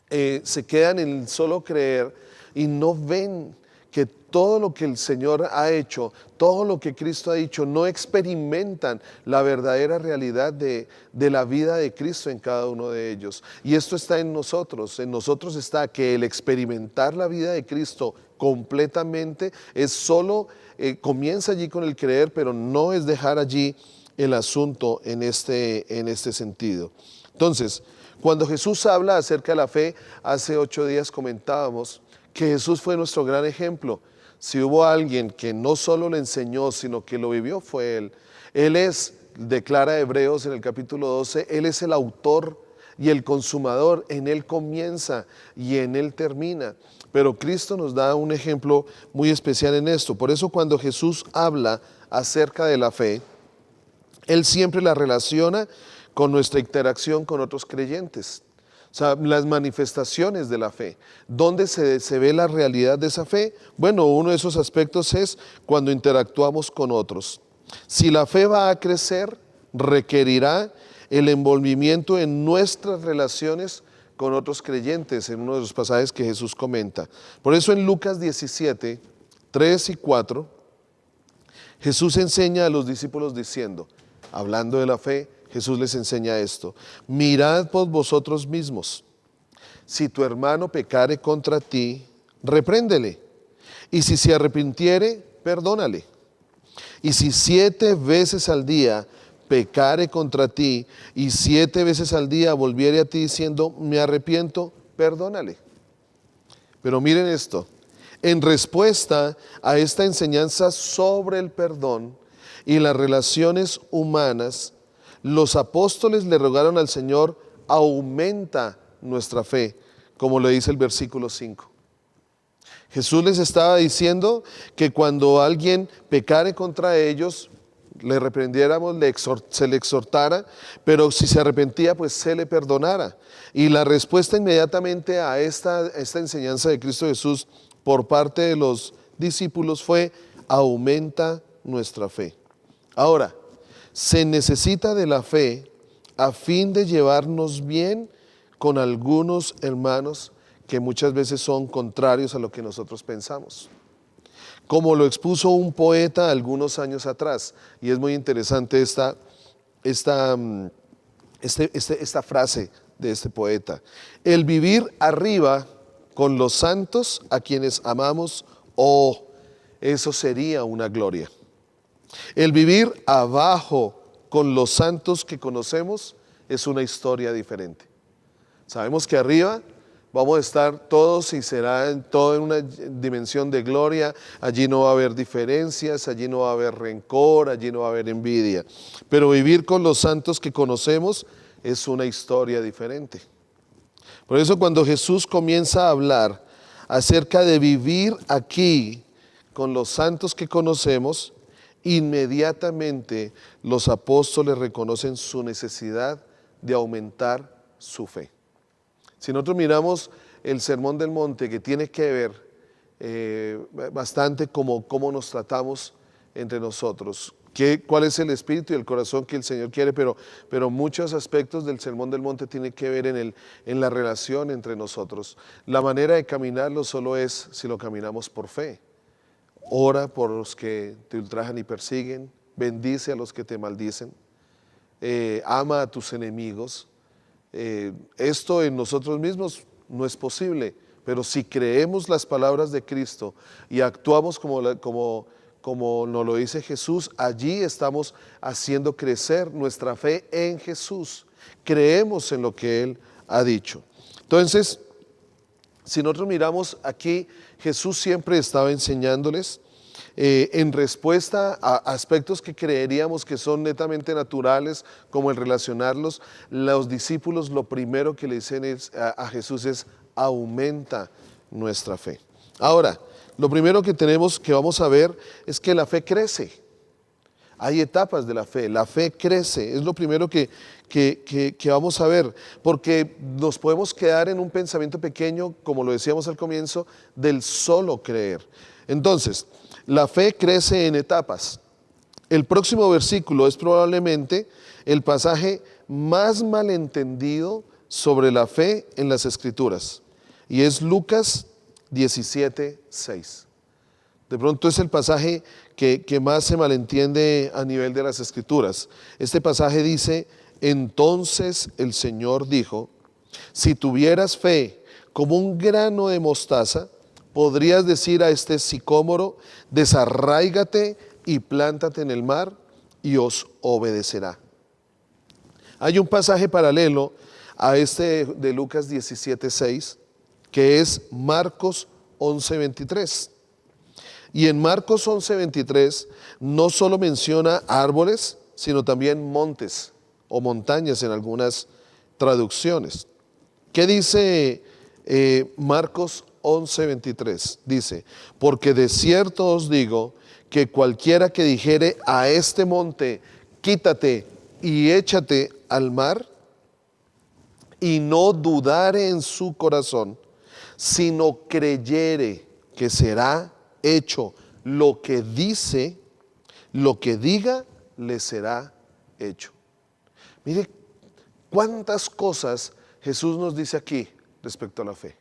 se quedan en el solo creer y no ven que todo lo que el Señor ha hecho, todo lo que Cristo ha dicho, no experimentan la verdadera realidad de la vida de Cristo en cada uno de ellos. Y esto está en nosotros está que el experimentar la vida de Cristo completamente es solo, comienza allí con el creer, pero no es dejar allí el asunto en este sentido. Entonces, cuando Jesús habla acerca de la fe, hace 8 días comentábamos que Jesús fue nuestro gran ejemplo. Si hubo alguien que no solo le enseñó, sino que lo vivió, fue Él. Él es, declara Hebreos en el capítulo 12, Él es el autor y el consumador. En Él comienza y en Él termina. Pero Cristo nos da un ejemplo muy especial en esto. Por eso cuando Jesús habla acerca de la fe, Él siempre la relaciona con nuestra interacción con otros creyentes. O sea, las manifestaciones de la fe. ¿Dónde se ve la realidad de esa fe? Bueno, uno de esos aspectos es cuando interactuamos con otros. Si la fe va a crecer, requerirá el envolvimiento en nuestras relaciones con otros creyentes, en uno de los pasajes que Jesús comenta. Por eso en Lucas 17, 3 y 4, Jesús enseña a los discípulos diciendo, hablando de la fe, Jesús les enseña esto: mirad por vosotros mismos, si tu hermano pecare contra ti, repréndele, y si se arrepintiere, perdónale. Y si 7 veces al día pecare contra ti, y 7 veces al día volviere a ti diciendo, me arrepiento, perdónale. Pero miren esto, en respuesta a esta enseñanza sobre el perdón y las relaciones humanas, los apóstoles le rogaron al Señor, aumenta nuestra fe, como le dice el versículo 5. Jesús les estaba diciendo que cuando alguien pecare contra ellos, le reprendiéramos, se le exhortara, pero si se arrepentía, pues se le perdonara. Y la respuesta inmediatamente a esta enseñanza de Cristo Jesús por parte de los discípulos fue, aumenta nuestra fe. Ahora, se necesita de la fe a fin de llevarnos bien con algunos hermanos que muchas veces son contrarios a lo que nosotros pensamos. Como lo expuso un poeta algunos años atrás, y es muy interesante esta frase de este poeta: el vivir arriba con los santos a quienes amamos, eso sería una gloria. El vivir abajo con los santos que conocemos es una historia diferente. Sabemos que arriba vamos a estar todos y será todo en una dimensión de gloria. Allí no va a haber diferencias, allí no va a haber rencor, allí no va a haber envidia. Pero vivir con los santos que conocemos es una historia diferente. Por eso cuando Jesús comienza a hablar acerca de vivir aquí con los santos que conocemos, inmediatamente los apóstoles reconocen su necesidad de aumentar su fe. Si nosotros miramos el Sermón del Monte, que tiene que ver bastante cómo nos tratamos entre nosotros, cuál es el espíritu y el corazón que el Señor quiere, pero muchos aspectos del Sermón del Monte tienen que ver en la relación entre nosotros. La manera de caminarlo solo es si lo caminamos por fe. Ora por los que te ultrajan y persiguen, bendice a los que te maldicen, ama a tus enemigos. Esto en nosotros mismos no es posible, pero si creemos las palabras de Cristo y actuamos como nos lo dice Jesús, allí estamos haciendo crecer nuestra fe en Jesús. Creemos en lo que Él ha dicho. Entonces, si nosotros miramos aquí, Jesús siempre estaba enseñándoles en respuesta a aspectos que creeríamos que son netamente naturales, como el relacionarlos. Los discípulos lo primero que le dicen a Jesús es: aumenta nuestra fe. Ahora, lo primero que vamos a ver es que la fe crece. Hay etapas de la fe crece, es lo primero que vamos a ver, porque nos podemos quedar en un pensamiento pequeño, como lo decíamos al comienzo, del solo creer. Entonces, la fe crece en etapas. El próximo versículo es probablemente el pasaje más malentendido sobre la fe en las Escrituras, y es Lucas 17:6. De pronto es el pasaje que más se malentiende a nivel de las Escrituras. Este pasaje dice: entonces el Señor dijo, si tuvieras fe como un grano de mostaza, podrías decir a este sicómoro: desarráigate y plántate en el mar, y os obedecerá. Hay un pasaje paralelo a este de Lucas 17:6, que es Marcos 11:23. Y en Marcos 11:23 no solo menciona árboles, sino también montes o montañas en algunas traducciones. ¿Qué dice Marcos 11:23? Dice: porque de cierto os digo que cualquiera que dijere a este monte: quítate y échate al mar, y no dudare en su corazón, sino creyere que será hecho lo que dice, lo que diga le será hecho. Mire cuántas cosas Jesús nos dice aquí respecto a la fe.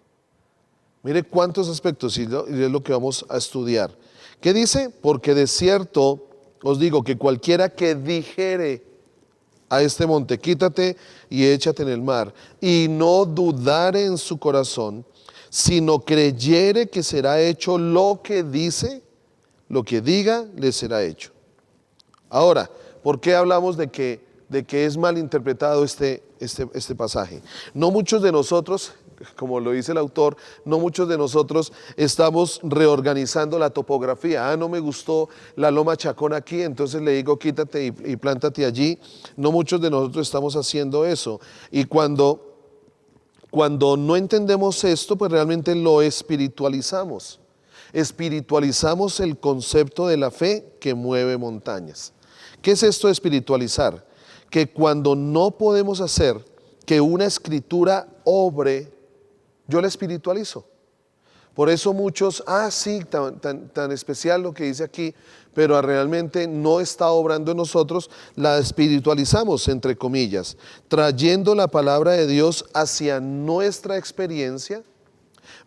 Mire cuántos aspectos, y es lo que vamos a estudiar. ¿Qué dice? Porque de cierto os digo que cualquiera que dijere a este monte: quítate y échate en el mar, y no dudare en su corazón, sino creyere que será hecho lo que dice, lo que diga le será hecho. Ahora, ¿por qué hablamos de que es mal interpretado este pasaje? No muchos de nosotros, como lo dice el autor, no muchos de nosotros estamos reorganizando la topografía. No me gustó la loma Chacón aquí, entonces le digo: quítate y plántate allí. No muchos de nosotros estamos haciendo eso. Y cuando no entendemos esto, pues realmente lo espiritualizamos. Espiritualizamos el concepto de la fe que mueve montañas. ¿Qué es esto de espiritualizar? Que cuando no podemos hacer que una escritura obre, yo la espiritualizo. Por eso muchos, sí, tan especial lo que dice aquí, pero realmente no está obrando en nosotros, la espiritualizamos, entre comillas, trayendo la palabra de Dios hacia nuestra experiencia,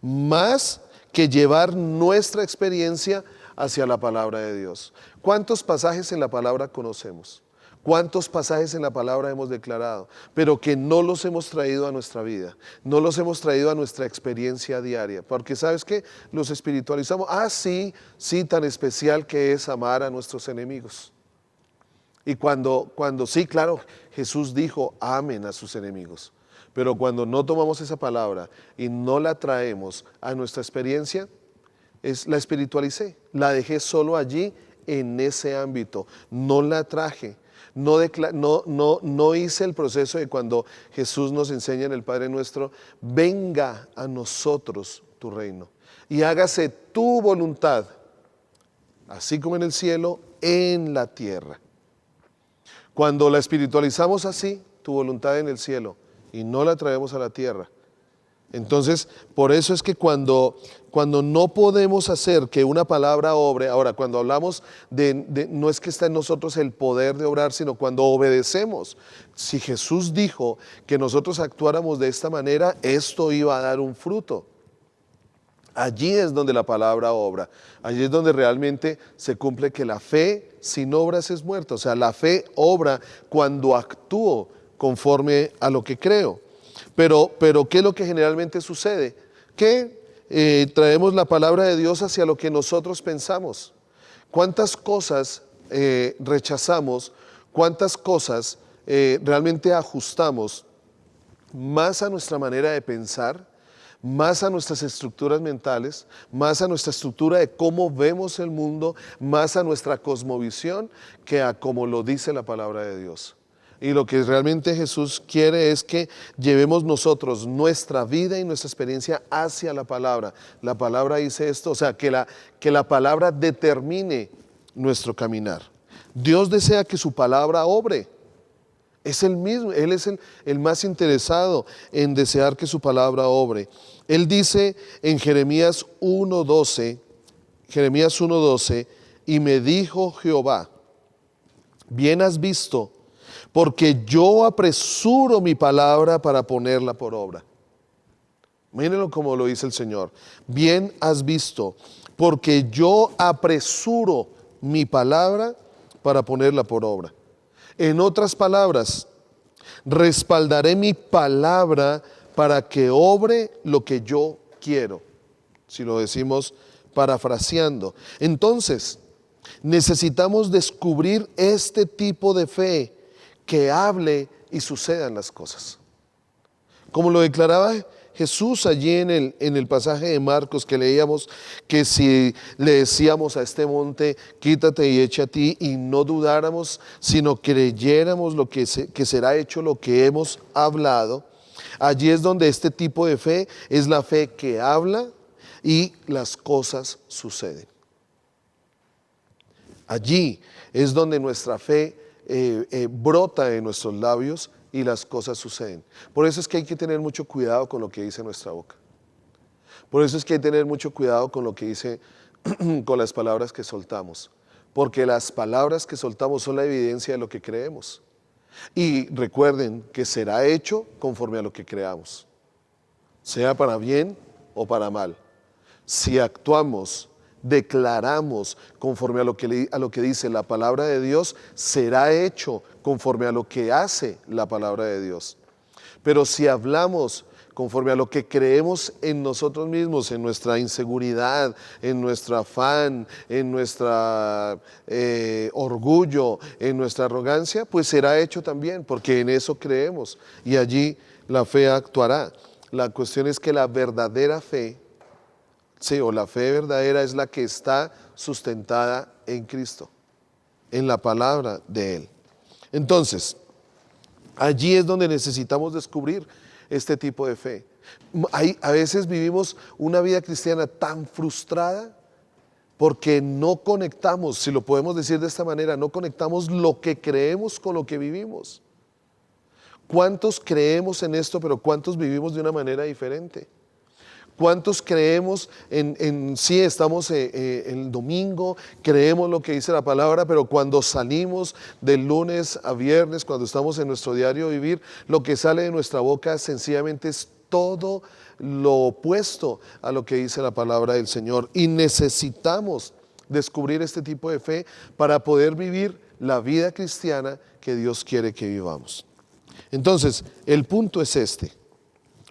más que llevar nuestra experiencia hacia la palabra de Dios. ¿Cuántos pasajes en la palabra conocemos? ¿Cuántos pasajes en la palabra hemos declarado, pero que no los hemos traído a nuestra vida, no los hemos traído a nuestra experiencia diaria? Porque ¿sabes qué? Los espiritualizamos. Sí, tan especial que es amar a nuestros enemigos. Y cuando sí, claro, Jesús dijo: amen a sus enemigos. Pero cuando no tomamos esa palabra y no la traemos a nuestra experiencia, la espiritualicé, la dejé solo allí en ese ámbito, no la traje. No hice el proceso de cuando Jesús nos enseña en el Padre Nuestro: venga a nosotros tu reino y hágase tu voluntad, así como en el cielo, en la tierra. Cuando la espiritualizamos así, tu voluntad en el cielo, y no la traemos a la tierra, Entonces, por eso es que cuando no podemos hacer que una palabra obre, ahora cuando hablamos no es que está en nosotros el poder de obrar, sino cuando obedecemos. Si Jesús dijo que nosotros actuáramos de esta manera, esto iba a dar un fruto. Allí es donde la palabra obra, allí es donde realmente se cumple que la fe sin obras es muerta. O sea, la fe obra cuando actúo conforme a lo que creo. Pero ¿qué es lo que generalmente sucede? Que traemos la palabra de Dios hacia lo que nosotros pensamos. ¿Cuántas cosas rechazamos? ¿Cuántas cosas realmente ajustamos más a nuestra manera de pensar, más a nuestras estructuras mentales, más a nuestra estructura de cómo vemos el mundo, más a nuestra cosmovisión que a como lo dice la palabra de Dios? Y lo que realmente Jesús quiere es que llevemos nosotros nuestra vida y nuestra experiencia hacia la palabra. La palabra dice esto, o sea, que la palabra determine nuestro caminar. Dios desea que su palabra obre. Es el mismo, Él es el más interesado en desear que su palabra obre. Él dice en Jeremías 1:12, y me dijo Jehová, bien has visto, porque yo apresuro mi palabra para ponerla por obra. Mírenlo como lo dice el Señor. Bien has visto, porque yo apresuro mi palabra para ponerla por obra. En otras palabras, respaldaré mi palabra para que obre lo que yo quiero. Si lo decimos parafraseando. Entonces, necesitamos descubrir este tipo de fe que hable y sucedan las cosas. Como lo declaraba Jesús allí en el pasaje de Marcos que leíamos, que si le decíamos a este monte, quítate y echa a ti, y no dudáramos, sino creyéramos que será hecho lo que hemos hablado, allí es donde este tipo de fe es la fe que habla y las cosas suceden. Allí es donde nuestra fe brota en nuestros labios y las cosas suceden. Por eso es que hay que tener mucho cuidado con lo que dice nuestra boca. Por eso es que hay que tener mucho cuidado con lo que dice, con las palabras que soltamos. Porque las palabras que soltamos son la evidencia de lo que creemos. Y recuerden que será hecho conforme a lo que creamos. Sea para bien o para mal. Si actuamos, declaramos conforme a lo que dice la palabra de Dios, será hecho conforme a lo que hace la palabra de Dios. Pero si hablamos conforme a lo que creemos en nosotros mismos, en nuestra inseguridad, en nuestro afán, en nuestro orgullo, en nuestra arrogancia, pues será hecho también, porque en eso creemos y allí la fe actuará. La cuestión es que la verdadera fe, sí, o la fe verdadera es la que está sustentada en Cristo, en la palabra de Él. Entonces, allí es donde necesitamos descubrir este tipo de fe. A veces vivimos una vida cristiana tan frustrada porque no conectamos, si lo podemos decir de esta manera, no conectamos lo que creemos con lo que vivimos. ¿Cuántos creemos en esto, pero cuántos vivimos de una manera diferente? ¿Cuántos creemos sí, estamos el domingo, creemos lo que dice la palabra, pero cuando salimos del lunes a viernes, cuando estamos en nuestro diario vivir, lo que sale de nuestra boca sencillamente es todo lo opuesto a lo que dice la palabra del Señor? Y necesitamos descubrir este tipo de fe para poder vivir la vida cristiana que Dios quiere que vivamos. Entonces, el punto es este.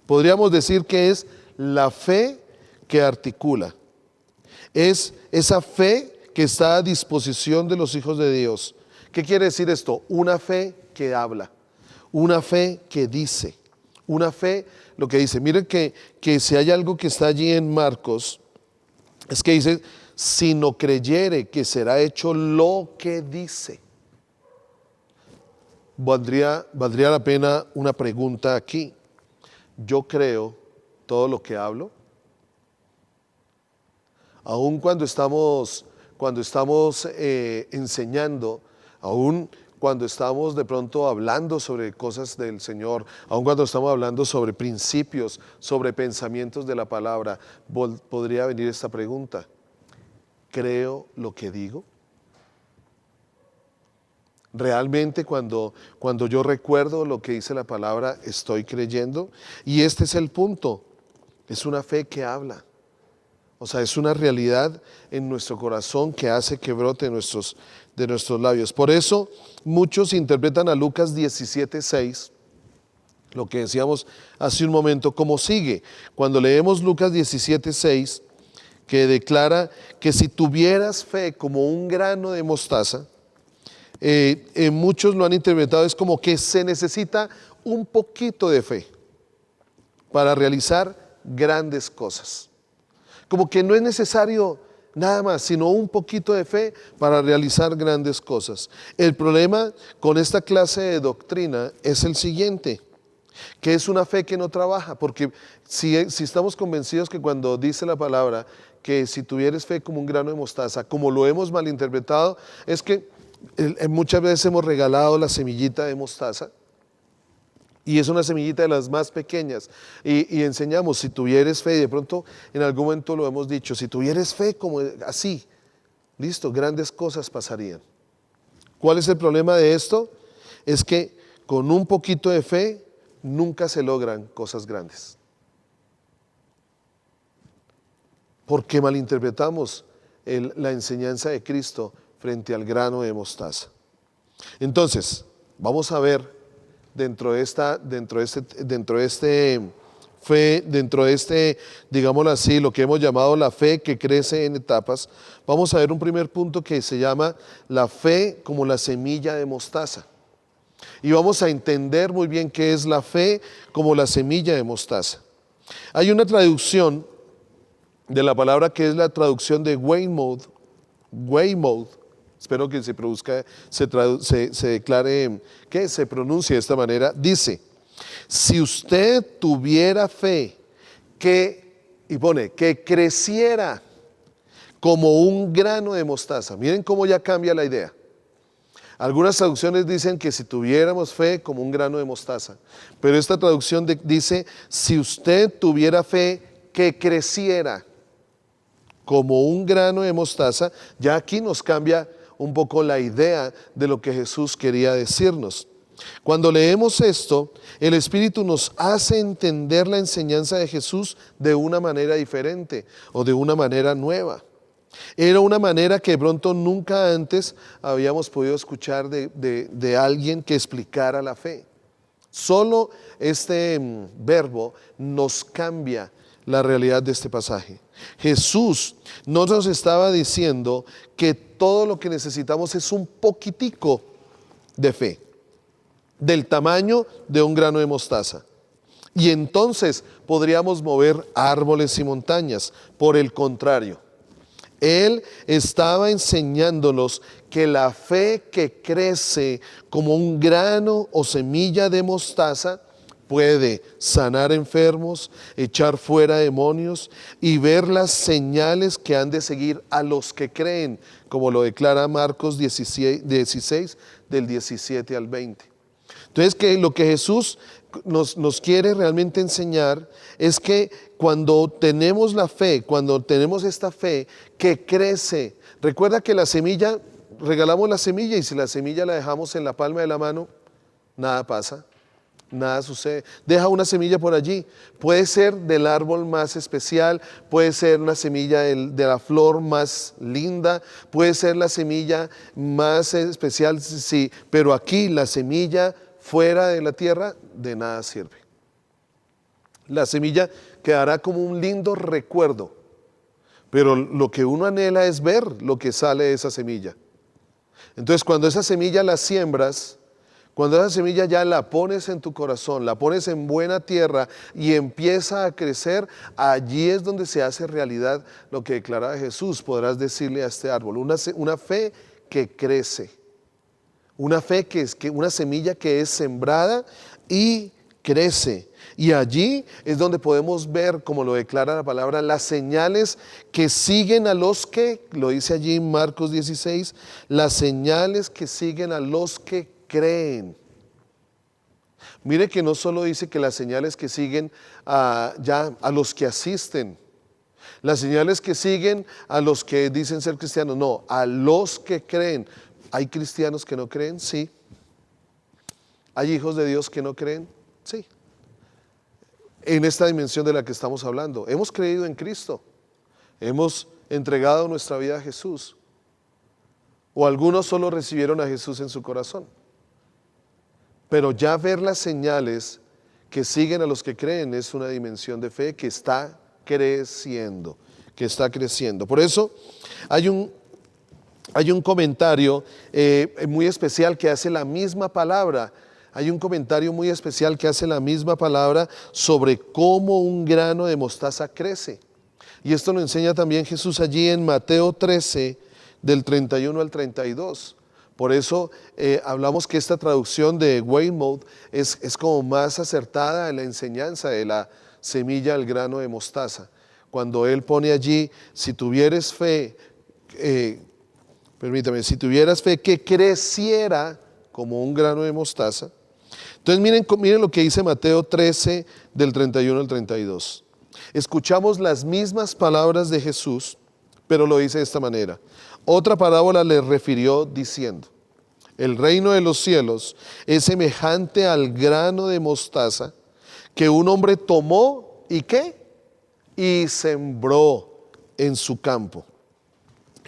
Podríamos decir que es la fe que articula. Es esa fe que está a disposición de los hijos de Dios. ¿Qué quiere decir esto? Una fe que habla, una fe que dice, una fe, lo que dice. Miren que si hay algo que está allí en Marcos, es que dice, si no creyere que será hecho lo que dice. Valdría la pena una pregunta aquí. Yo creo todo lo que hablo. Aún cuando estamos enseñando, aún cuando estamos de pronto hablando sobre cosas del Señor, aun cuando estamos hablando sobre principios, sobre pensamientos de la palabra, podría venir esta pregunta: ¿creo lo que digo? Realmente cuando yo recuerdo lo que dice la palabra, ¿estoy creyendo? Y este es el punto, es una fe que habla. O sea, es una realidad en nuestro corazón que hace que brote de nuestros labios. Por eso muchos interpretan a Lucas 17:6, lo que decíamos hace un momento, como sigue. Cuando leemos Lucas 17:6, que declara que si tuvieras fe como un grano de mostaza, muchos lo han interpretado es como que se necesita un poquito de fe para realizar grandes cosas. Como que no es necesario nada más, sino un poquito de fe para realizar grandes cosas. El problema con esta clase de doctrina es el siguiente, que es una fe que no trabaja, porque si estamos convencidos que cuando dice la palabra que si tuvieres fe como un grano de mostaza, como lo hemos malinterpretado, es que muchas veces hemos regalado la semillita de mostaza, y es una semillita de las más pequeñas, y enseñamos, si tuvieres fe, y de pronto en algún momento lo hemos dicho, si tuvieres fe como así, listo, grandes cosas pasarían. ¿Cuál es el problema de esto? Es que con un poquito de fe nunca se logran cosas grandes. Porque malinterpretamos la enseñanza de Cristo frente al grano de mostaza. Entonces, vamos a ver dentro de este, digámoslo así, lo que hemos llamado la fe que crece en etapas, vamos a ver un primer punto que se llama la fe como la semilla de mostaza. Y vamos a entender muy bien qué es la fe como la semilla de mostaza. Hay una traducción de la palabra que es la traducción de Weymouth, espero que se declare, que se pronuncie de esta manera. Dice: si usted tuviera fe que creciera como un grano de mostaza. Miren cómo ya cambia la idea. Algunas traducciones dicen que si tuviéramos fe como un grano de mostaza, pero esta traducción dice: si usted tuviera fe que creciera como un grano de mostaza. Ya aquí nos cambia un poco la idea de lo que Jesús quería decirnos. Cuando leemos esto, el Espíritu nos hace entender la enseñanza de Jesús de una manera diferente o de una manera nueva. Era una manera que de pronto nunca antes habíamos podido escuchar de alguien que explicara la fe. Solo este verbo nos cambia la realidad de este pasaje. Jesús no nos estaba diciendo que todo lo que necesitamos es un poquitico de fe, del tamaño de un grano de mostaza. Y entonces podríamos mover árboles y montañas. Por el contrario, Él estaba enseñándonos que la fe que crece como un grano o semilla de mostaza puede sanar enfermos, echar fuera demonios y ver las señales que han de seguir a los que creen, como lo declara Marcos 16 del 17 al 20. Entonces, que lo que Jesús nos quiere realmente enseñar es que cuando tenemos la fe, cuando tenemos esta fe que crece, recuerda que la semilla, regalamos la semilla y si la semilla la dejamos en la palma de la mano, nada pasa. Nada sucede. Deja una semilla por allí. Puede ser del árbol más especial, puede ser una semilla de la flor más linda, puede ser la semilla más especial, sí, pero aquí la semilla fuera de la tierra de nada sirve. La semilla quedará como un lindo recuerdo, pero lo que uno anhela es ver lo que sale de esa semilla. Entonces, cuando esa semilla la siembras, cuando esa semilla ya la pones en tu corazón, la pones en buena tierra y empieza a crecer, allí es donde se hace realidad lo que declaraba Jesús. Podrás decirle a este árbol, una fe que crece, una fe una semilla que es sembrada y crece. Y allí es donde podemos ver, como lo declara la palabra, las señales que siguen a los que, lo dice allí en Marcos 16, las señales que siguen a los que creen. Mire que no solo dice que las señales que siguen a los que asisten, las señales que siguen a los que dicen ser cristianos, no, a los que creen. ¿Hay cristianos que no creen? Sí. ¿Hay hijos de Dios que no creen? Sí. En esta dimensión de la que estamos hablando, hemos creído en Cristo, hemos entregado nuestra vida a Jesús, o algunos solo recibieron a Jesús en su corazón. Pero ya ver las señales que siguen a los que creen es una dimensión de fe que está creciendo, Por eso hay un comentario muy especial que hace la misma palabra. Hay un comentario muy especial que hace la misma palabra sobre cómo un grano de mostaza crece. Y esto lo enseña también Jesús allí en Mateo 13, del 31 al 32. Por eso hablamos que esta traducción de Weymouth es como más acertada en la enseñanza de la semilla al grano de mostaza. Cuando él pone allí, si tuvieras fe, si tuvieras fe que creciera como un grano de mostaza. Entonces miren lo que dice Mateo 13 del 31 al 32. Escuchamos las mismas palabras de Jesús, pero lo dice de esta manera. Otra parábola le refirió diciendo: el reino de los cielos es semejante al grano de mostaza que un hombre tomó y ¿qué? Y sembró en su campo,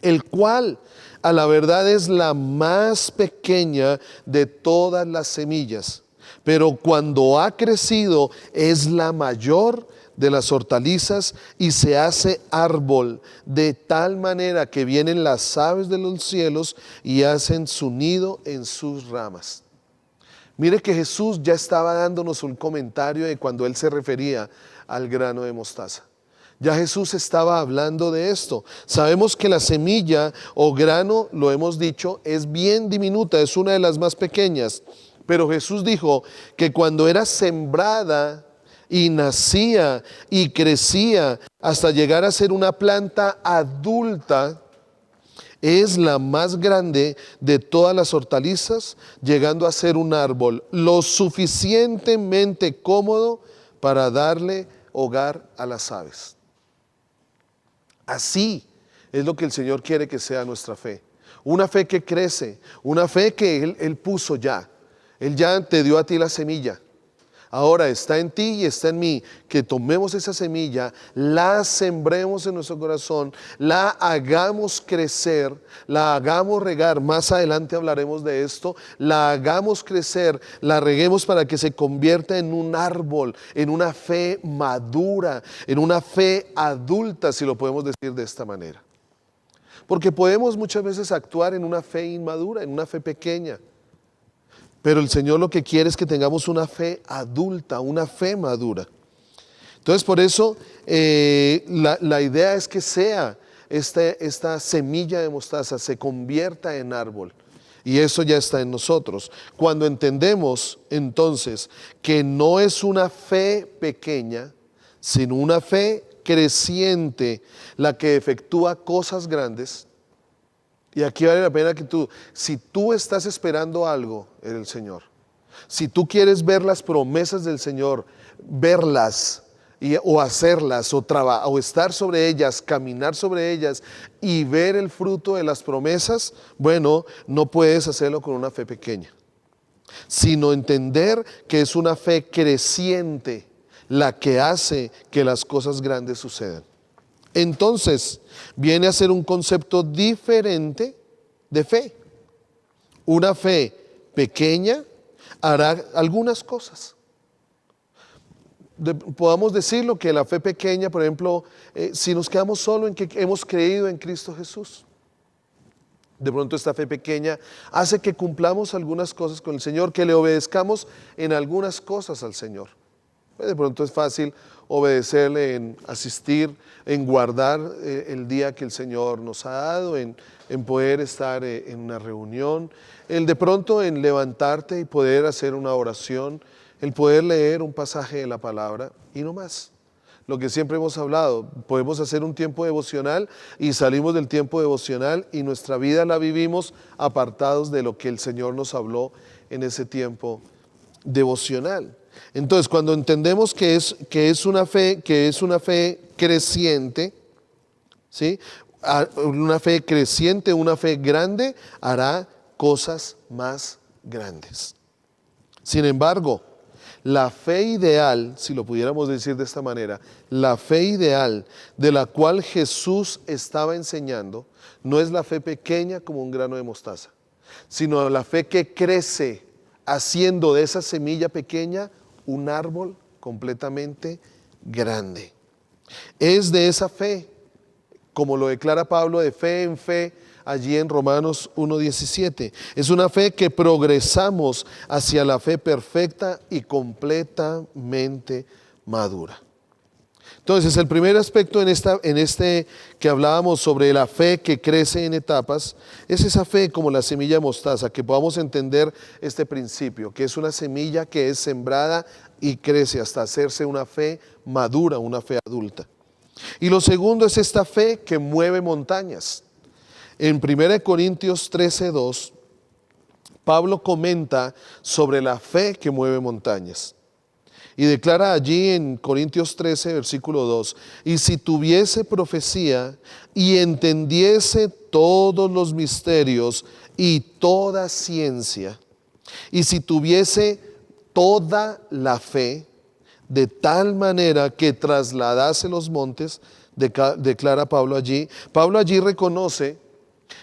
el cual a la verdad es la más pequeña de todas las semillas, pero cuando ha crecido es la mayor de las hortalizas y se hace árbol, de tal manera que vienen las aves de los cielos y hacen su nido en sus ramas. Mire que Jesús ya estaba dándonos un comentario de cuando Él se refería al grano de mostaza. Ya Jesús estaba hablando de esto. Sabemos que la semilla o grano, lo hemos dicho, es bien diminuta, es una de las más pequeñas. Pero Jesús dijo que cuando era sembrada y nacía y crecía hasta llegar a ser una planta adulta, es la más grande de todas las hortalizas, llegando a ser un árbol lo suficientemente cómodo para darle hogar a las aves. Así es lo que el Señor quiere que sea nuestra fe. Una fe que crece, una fe que Él puso ya. Él ya te dio a ti la semilla. Ahora está en ti y está en mí, que tomemos esa semilla, la sembremos en nuestro corazón, la hagamos crecer, la hagamos regar. Más adelante hablaremos de esto. La hagamos crecer, la reguemos para que se convierta en un árbol, en una fe madura, en una fe adulta, si lo podemos decir de esta manera. Porque podemos muchas veces actuar en una fe inmadura, en una fe pequeña. Pero el Señor lo que quiere es que tengamos una fe adulta, una fe madura. Entonces por eso la idea es que sea esta semilla de mostaza se convierta en árbol. Y eso ya está en nosotros. Cuando entendemos entonces que no es una fe pequeña, sino una fe creciente la que efectúa cosas grandes. Y aquí vale la pena que si tú estás esperando algo en el Señor, si tú quieres ver las promesas del Señor, verlas o hacerlas o estar sobre ellas, caminar sobre ellas y ver el fruto de las promesas, bueno, no puedes hacerlo con una fe pequeña, sino entender que es una fe creciente la que hace que las cosas grandes sucedan. Entonces, viene a ser un concepto diferente de fe. Una fe pequeña hará algunas cosas. Podamos decirlo que la fe pequeña, por ejemplo, si nos quedamos solo en que hemos creído en Cristo Jesús, de pronto esta fe pequeña hace que cumplamos algunas cosas con el Señor, que le obedezcamos en algunas cosas al Señor. De pronto es fácil obedecerle en asistir, en guardar el día que el Señor nos ha dado, en poder estar en una reunión, de pronto en levantarte y poder hacer una oración el poder leer un pasaje de la palabra y no más. Lo que siempre hemos hablado, podemos hacer un tiempo devocional y salimos del tiempo devocional y nuestra vida la vivimos apartados de lo que el Señor nos habló en ese tiempo devocional. Entonces, cuando entendemos que es una fe creciente, ¿sí? Una fe creciente, una fe grande, hará cosas más grandes. Sin embargo, la fe ideal, si lo pudiéramos decir de esta manera, la fe ideal de la cual Jesús estaba enseñando, no es la fe pequeña como un grano de mostaza, sino la fe que crece haciendo de esa semilla pequeña un árbol completamente grande. Es de esa fe, como lo declara Pablo, de fe en fe, allí en Romanos 1:17. Es una fe que progresamos hacia la fe perfecta y completamente madura. Entonces, el primer aspecto en este que hablábamos sobre la fe que crece en etapas, es esa fe como la semilla de mostaza, que podamos entender este principio, que es una semilla que es sembrada y crece hasta hacerse una fe madura, una fe adulta. Y lo segundo es esta fe que mueve montañas. En 1 Corintios 13:2, Pablo comenta sobre la fe que mueve montañas. Y declara allí en Corintios 13, versículo 2, y si tuviese profecía y entendiese todos los misterios y toda ciencia, y si tuviese toda la fe, de tal manera que trasladase los montes, declara Pablo allí. Pablo allí reconoce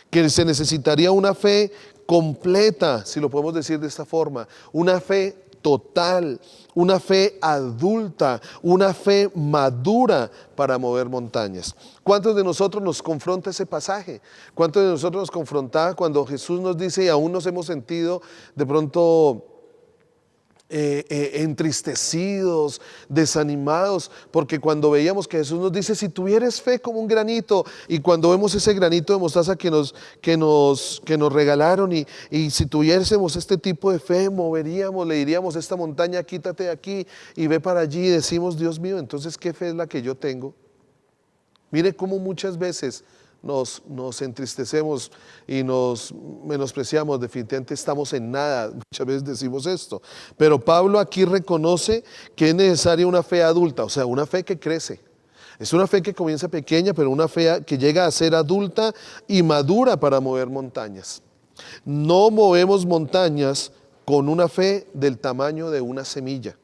que se necesitaría una fe completa, si lo podemos decir de esta forma, una fe total, una fe adulta, una fe madura para mover montañas. ¿Cuántos de nosotros nos confronta ese pasaje? ¿Cuántos de nosotros nos confronta cuando Jesús nos dice y aún nos hemos sentido de pronto entristecidos, desanimados, porque cuando veíamos que Jesús nos dice, si tuvieres fe como un granito, y cuando vemos ese granito de mostaza que nos regalaron, y si tuviésemos este tipo de fe, moveríamos, le diríamos a esta montaña, quítate de aquí y ve para allí, y decimos, Dios mío, entonces ¿qué fe es la que yo tengo? Mire cómo muchas veces nos entristecemos y nos menospreciamos, definitivamente estamos en nada, muchas veces decimos esto, pero Pablo aquí reconoce que es necesaria una fe adulta, o sea, una fe que crece. Es una fe que comienza pequeña, pero una fe que llega a ser adulta y madura para mover montañas. No movemos montañas con una fe del tamaño de una semilla,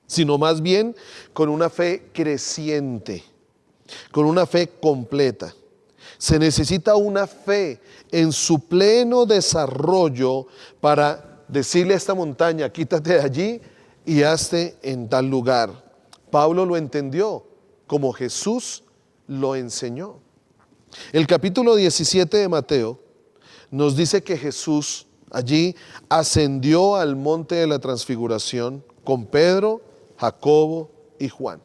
sino más bien con una fe creciente, con una fe completa. Se necesita una fe en su pleno desarrollo para decirle a esta montaña, quítate de allí y hazte en tal lugar. Pablo lo entendió como Jesús lo enseñó. El capítulo 17 de Mateo nos dice que Jesús allí ascendió al monte de la transfiguración con Pedro, Jacobo y Juan.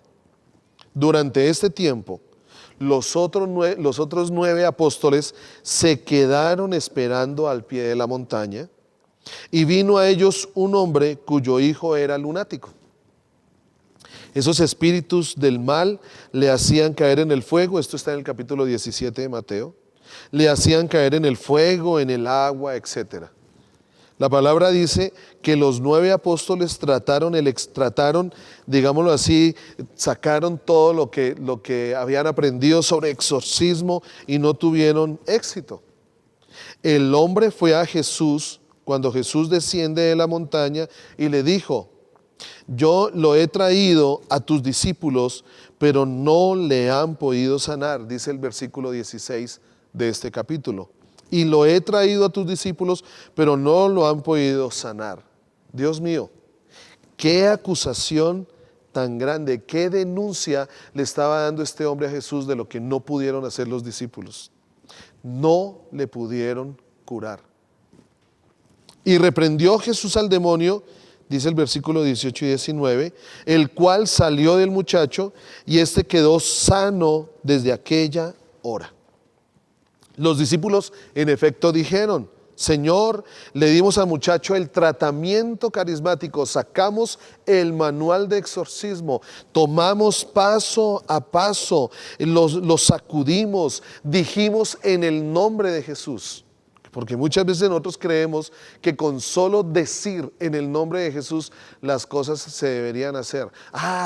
Durante este tiempo, los otros 9 apóstoles se quedaron esperando al pie de la montaña y vino a ellos un hombre cuyo hijo era lunático. Esos espíritus del mal le hacían caer en el fuego, esto está en el capítulo 17 de Mateo, le hacían caer en el fuego, en el agua, etc. La palabra dice que los 9 apóstoles trataron, digámoslo así, sacaron todo lo que habían aprendido sobre exorcismo y no tuvieron éxito. El hombre fue a Jesús cuando Jesús desciende de la montaña y le dijo, yo lo he traído a tus discípulos, pero no le han podido sanar, dice el versículo 16 de este capítulo. Y lo he traído a tus discípulos, pero no lo han podido sanar. Dios mío, qué acusación tan grande, qué denuncia le estaba dando este hombre a Jesús de lo que no pudieron hacer los discípulos. No le pudieron curar. Y reprendió Jesús al demonio, dice el versículo 18 y 19, el cual salió del muchacho y éste quedó sano desde aquella hora. Los discípulos en efecto dijeron, Señor, le dimos al muchacho el tratamiento carismático, sacamos el manual de exorcismo, tomamos paso a paso, los sacudimos, dijimos en el nombre de Jesús. Porque muchas veces nosotros creemos que con solo decir en el nombre de Jesús las cosas se deberían hacer.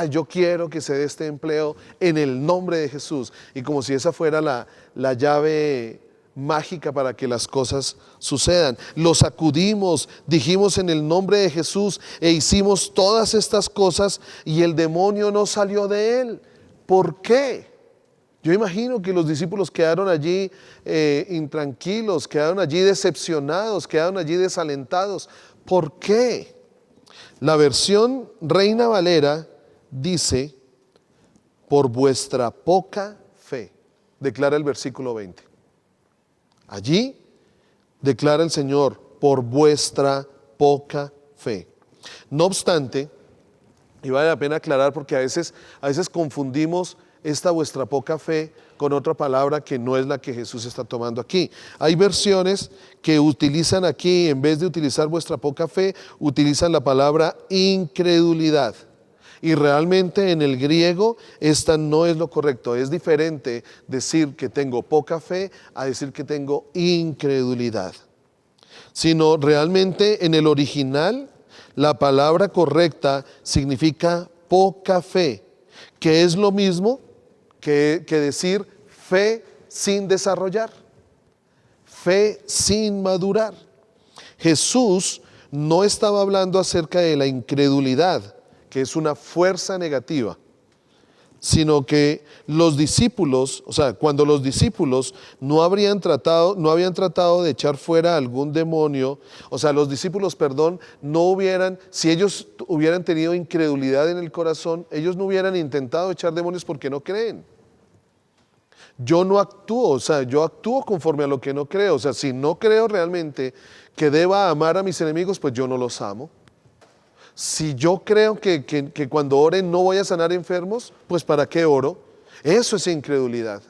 Yo quiero que se dé este empleo en el nombre de Jesús. Y como si esa fuera la llave mágica para que las cosas sucedan. Lo sacudimos, dijimos en el nombre de Jesús e hicimos todas estas cosas y el demonio no salió de él. ¿Por qué? Yo imagino que los discípulos quedaron allí intranquilos, quedaron allí decepcionados, quedaron allí desalentados. ¿Por qué? La versión Reina Valera dice, por vuestra poca fe, declara el versículo 20. Allí declara el Señor, por vuestra poca fe. No obstante, y vale la pena aclarar porque a veces confundimos esta vuestra poca fe con otra palabra que no es la que Jesús está tomando aquí. Hay versiones que utilizan aquí, en vez de utilizar vuestra poca fe, utilizan la palabra incredulidad. Y realmente en el griego esta no es lo correcto. Es diferente decir que tengo poca fe a decir que tengo incredulidad. Sino realmente en el original la palabra correcta significa poca fe, que es lo mismo que decir fe sin desarrollar, fe sin madurar. Jesús no estaba hablando acerca de la incredulidad, que es una fuerza negativa, sino que los discípulos, cuando los discípulos no habían tratado de echar fuera algún demonio, si ellos hubieran tenido incredulidad en el corazón, ellos no hubieran intentado echar demonios porque no creen. Yo no actúo, yo actúo conforme a lo que no creo. Si no creo realmente que deba amar a mis enemigos, pues yo no los amo. Si yo creo que cuando ore no voy a sanar enfermos, pues ¿para qué oro? Eso es incredulidad.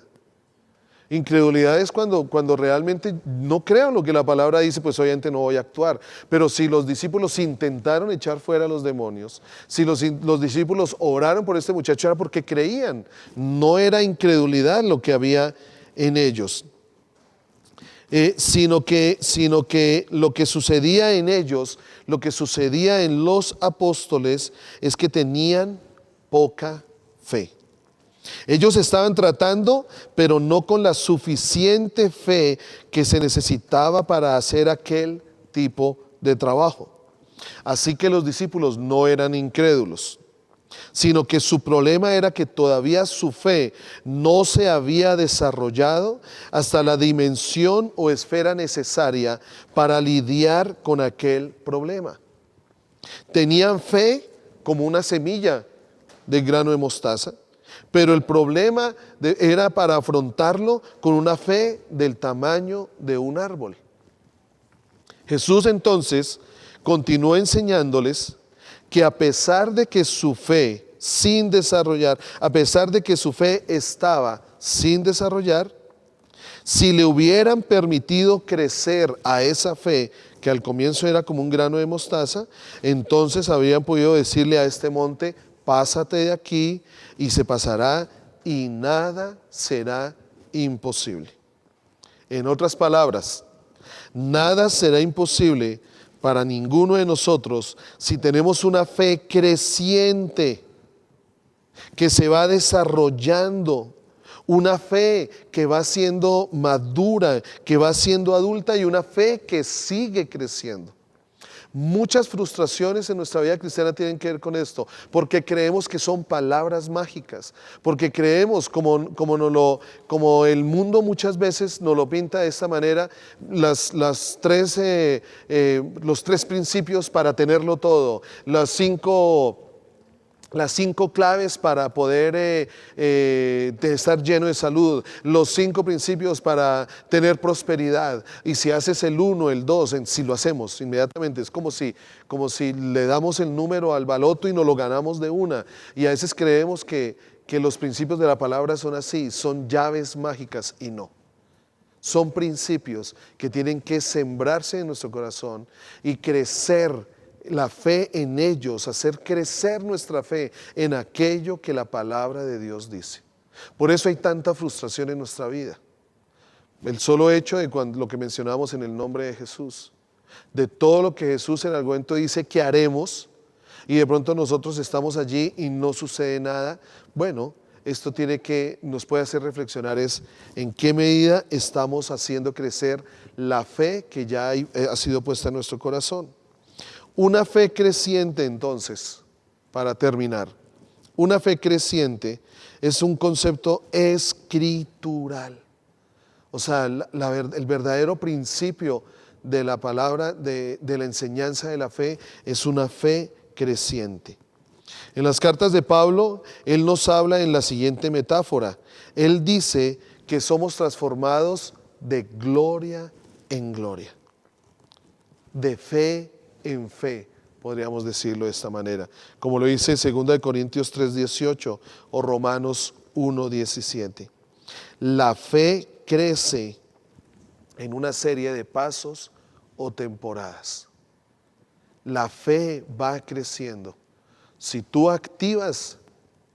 Incredulidad es cuando realmente no creo lo que la palabra dice, pues obviamente no voy a actuar. Pero si los discípulos intentaron echar fuera a los demonios, si los discípulos oraron por este muchacho, era porque creían. No era incredulidad lo que había en ellos. Sino que lo que sucedía en ellos, lo que sucedía en los apóstoles, es que tenían poca fe. Ellos estaban tratando, pero no con la suficiente fe que se necesitaba para hacer aquel tipo de trabajo. Así que los discípulos no eran incrédulos, sino que su problema era que todavía su fe no se había desarrollado hasta la dimensión o esfera necesaria para lidiar con aquel problema. Tenían fe como una semilla de grano de mostaza, pero el problema era para afrontarlo con una fe del tamaño de un árbol. Jesús entonces continuó enseñándoles que a pesar de que su fe estaba sin desarrollar, si le hubieran permitido crecer a esa fe, que al comienzo era como un grano de mostaza, entonces habrían podido decirle a este monte, pásate de aquí, y se pasará, y nada será imposible. En otras palabras, nada será imposible para ninguno de nosotros si tenemos una fe creciente que se va desarrollando, una fe que va siendo madura, que va siendo adulta y una fe que sigue creciendo. Muchas frustraciones en nuestra vida cristiana tienen que ver con esto, porque creemos que son palabras mágicas, porque creemos, como el mundo muchas veces nos lo pinta de esta manera, los tres principios para tenerlo todo, las cinco claves para poder estar lleno de salud, los 5 principios para tener prosperidad. Y si haces el 1, el 2, si lo hacemos inmediatamente, es como si le damos el número al baloto y nos lo ganamos de una. Y a veces creemos que los principios de la palabra son así, son llaves mágicas, y no. Son principios que tienen que sembrarse en nuestro corazón y crecer la fe en ellos, hacer crecer nuestra fe en aquello que la palabra de Dios dice. Por eso hay tanta frustración en nuestra vida. El solo hecho de lo que mencionamos en el nombre de Jesús, de todo lo que Jesús en algún momento dice que haremos, y de pronto nosotros estamos allí y no sucede nada. Bueno, esto nos puede hacer reflexionar es en qué medida estamos haciendo crecer la fe que ya ha sido puesta en nuestro corazón. Una fe creciente, entonces, para terminar, una fe creciente es un concepto escritural. O sea, el verdadero principio de la palabra, de la enseñanza de la fe, es una fe creciente. En las cartas de Pablo, él nos habla en la siguiente metáfora. Él dice que somos transformados de gloria en gloria, de fe en fe, podríamos decirlo de esta manera, como lo dice 2 Corintios 3:18 o Romanos 1:17. La fe crece en una serie de pasos o temporadas. La fe va creciendo. Si tú activas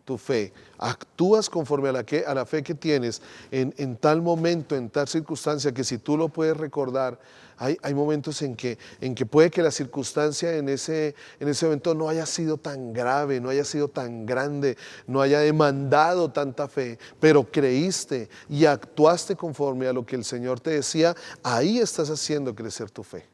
tu fe, actúas conforme a la fe que tienes en tal momento, en tal circunstancia, que si tú lo puedes recordar, hay momentos en que puede que la circunstancia en ese momento no haya sido tan grave, no haya sido tan grande, no haya demandado tanta fe, pero creíste y actuaste conforme a lo que el Señor te decía. Ahí estás haciendo crecer tu fe.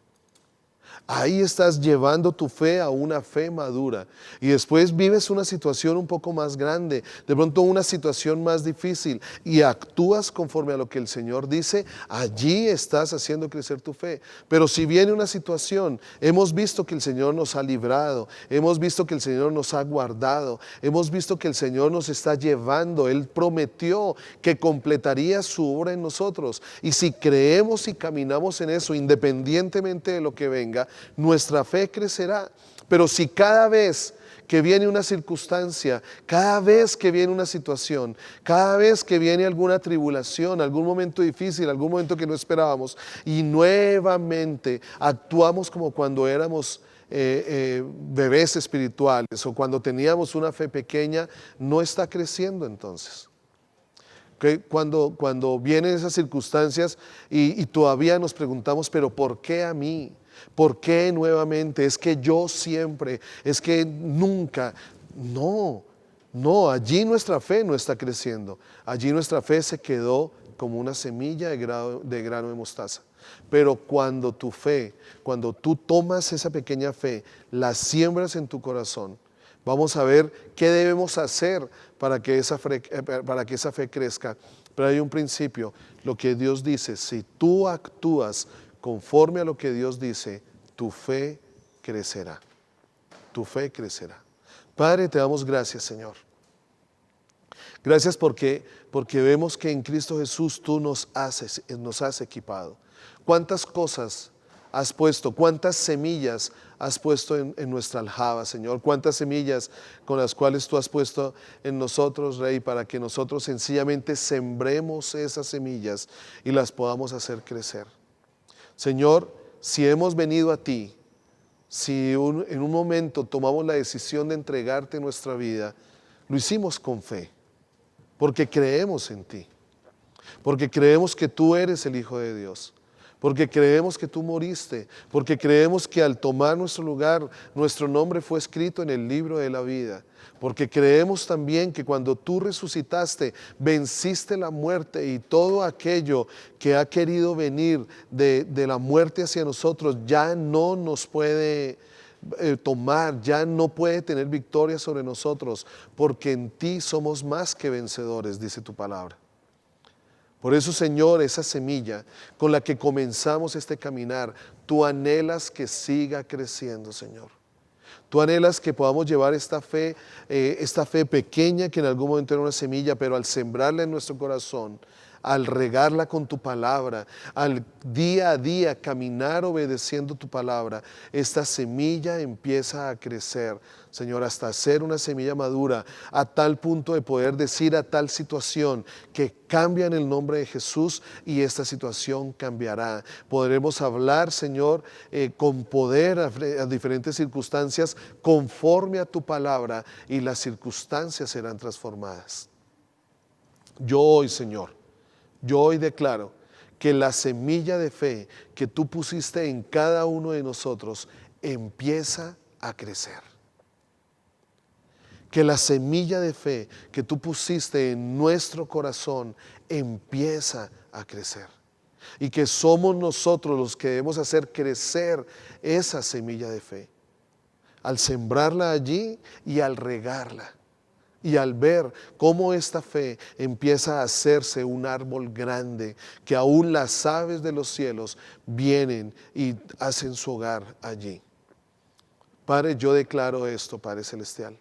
Ahí estás llevando tu fe a una fe madura, y después vives una situación un poco más grande, de pronto una situación más difícil, y actúas conforme a lo que el Señor dice. Allí estás haciendo crecer tu fe. Pero si viene una situación, hemos visto que el Señor nos ha librado, hemos visto que el Señor nos ha guardado, hemos visto que el Señor nos está llevando. Él prometió que completaría su obra en nosotros, y si creemos y caminamos en eso, independientemente de lo que venga, nuestra fe crecerá. Pero si cada vez que viene una circunstancia, cada vez que viene una situación, cada vez que viene alguna tribulación, algún momento difícil, algún momento que no esperábamos, y nuevamente actuamos como cuando éramos bebés espirituales o cuando teníamos una fe pequeña, no está creciendo entonces. Cuando vienen esas circunstancias y todavía nos preguntamos, pero ¿por qué a mí? ¿Por qué nuevamente? Es que yo siempre, es que nunca. No, allí nuestra fe no está creciendo. Allí nuestra fe se quedó como una semilla de grano de mostaza. Pero cuando tu fe, cuando tú tomas esa pequeña fe, la siembras en tu corazón, vamos a ver qué debemos hacer para que esa fe crezca. Pero hay un principio, lo que Dios dice: si tú actúas conforme a lo que Dios dice, tu fe crecerá. Tu fe crecerá. Padre, te damos gracias, Señor. Gracias porque vemos que en Cristo Jesús tú nos has equipado. ¿Cuántas cosas has puesto? ¿Cuántas semillas has puesto en nuestra aljaba, Señor? ¿Cuántas semillas con las cuales tú has puesto en nosotros, Rey, para que nosotros sencillamente sembremos esas semillas y las podamos hacer crecer? Señor, si hemos venido a ti, si en un momento tomamos la decisión de entregarte nuestra vida, lo hicimos con fe, porque creemos en ti, porque creemos que tú eres el Hijo de Dios, porque creemos que tú moriste, porque creemos que al tomar nuestro lugar, nuestro nombre fue escrito en el libro de la vida, porque creemos también que cuando tú resucitaste, venciste la muerte, y todo aquello que ha querido venir de la muerte hacia nosotros ya no nos puede tomar, ya no puede tener victoria sobre nosotros, porque en ti somos más que vencedores, dice tu palabra. Por eso, Señor, esa semilla con la que comenzamos este caminar, tú anhelas que siga creciendo, Señor. Tú anhelas que podamos llevar esta fe pequeña, que en algún momento era una semilla, pero al sembrarla en nuestro corazón, al regarla con tu palabra, al día a día caminar obedeciendo tu palabra, esta semilla empieza a crecer, Señor, hasta ser una semilla madura, a tal punto de poder decir a tal situación que cambia en el nombre de Jesús y esta situación cambiará. Podremos hablar, Señor, con poder a diferentes circunstancias conforme a tu palabra y las circunstancias serán transformadas. Yo hoy, Señor, yo hoy declaro que la semilla de fe que tú pusiste en cada uno de nosotros empieza a crecer. Que la semilla de fe que tú pusiste en nuestro corazón empieza a crecer. Y que somos nosotros los que debemos hacer crecer esa semilla de fe. Al sembrarla allí y al regarla. Y al ver cómo esta fe empieza a hacerse un árbol grande, que aún las aves de los cielos vienen y hacen su hogar allí. Padre, yo declaro esto, Padre Celestial.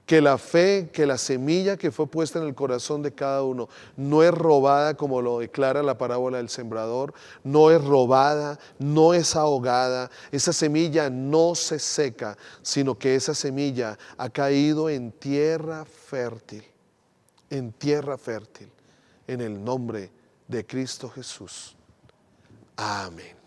Que la fe, que la semilla que fue puesta en el corazón de cada uno no es robada como lo declara la parábola del sembrador, no es robada, no es ahogada, esa semilla no se seca, sino que esa semilla ha caído en tierra fértil, en el nombre de Cristo Jesús. Amén.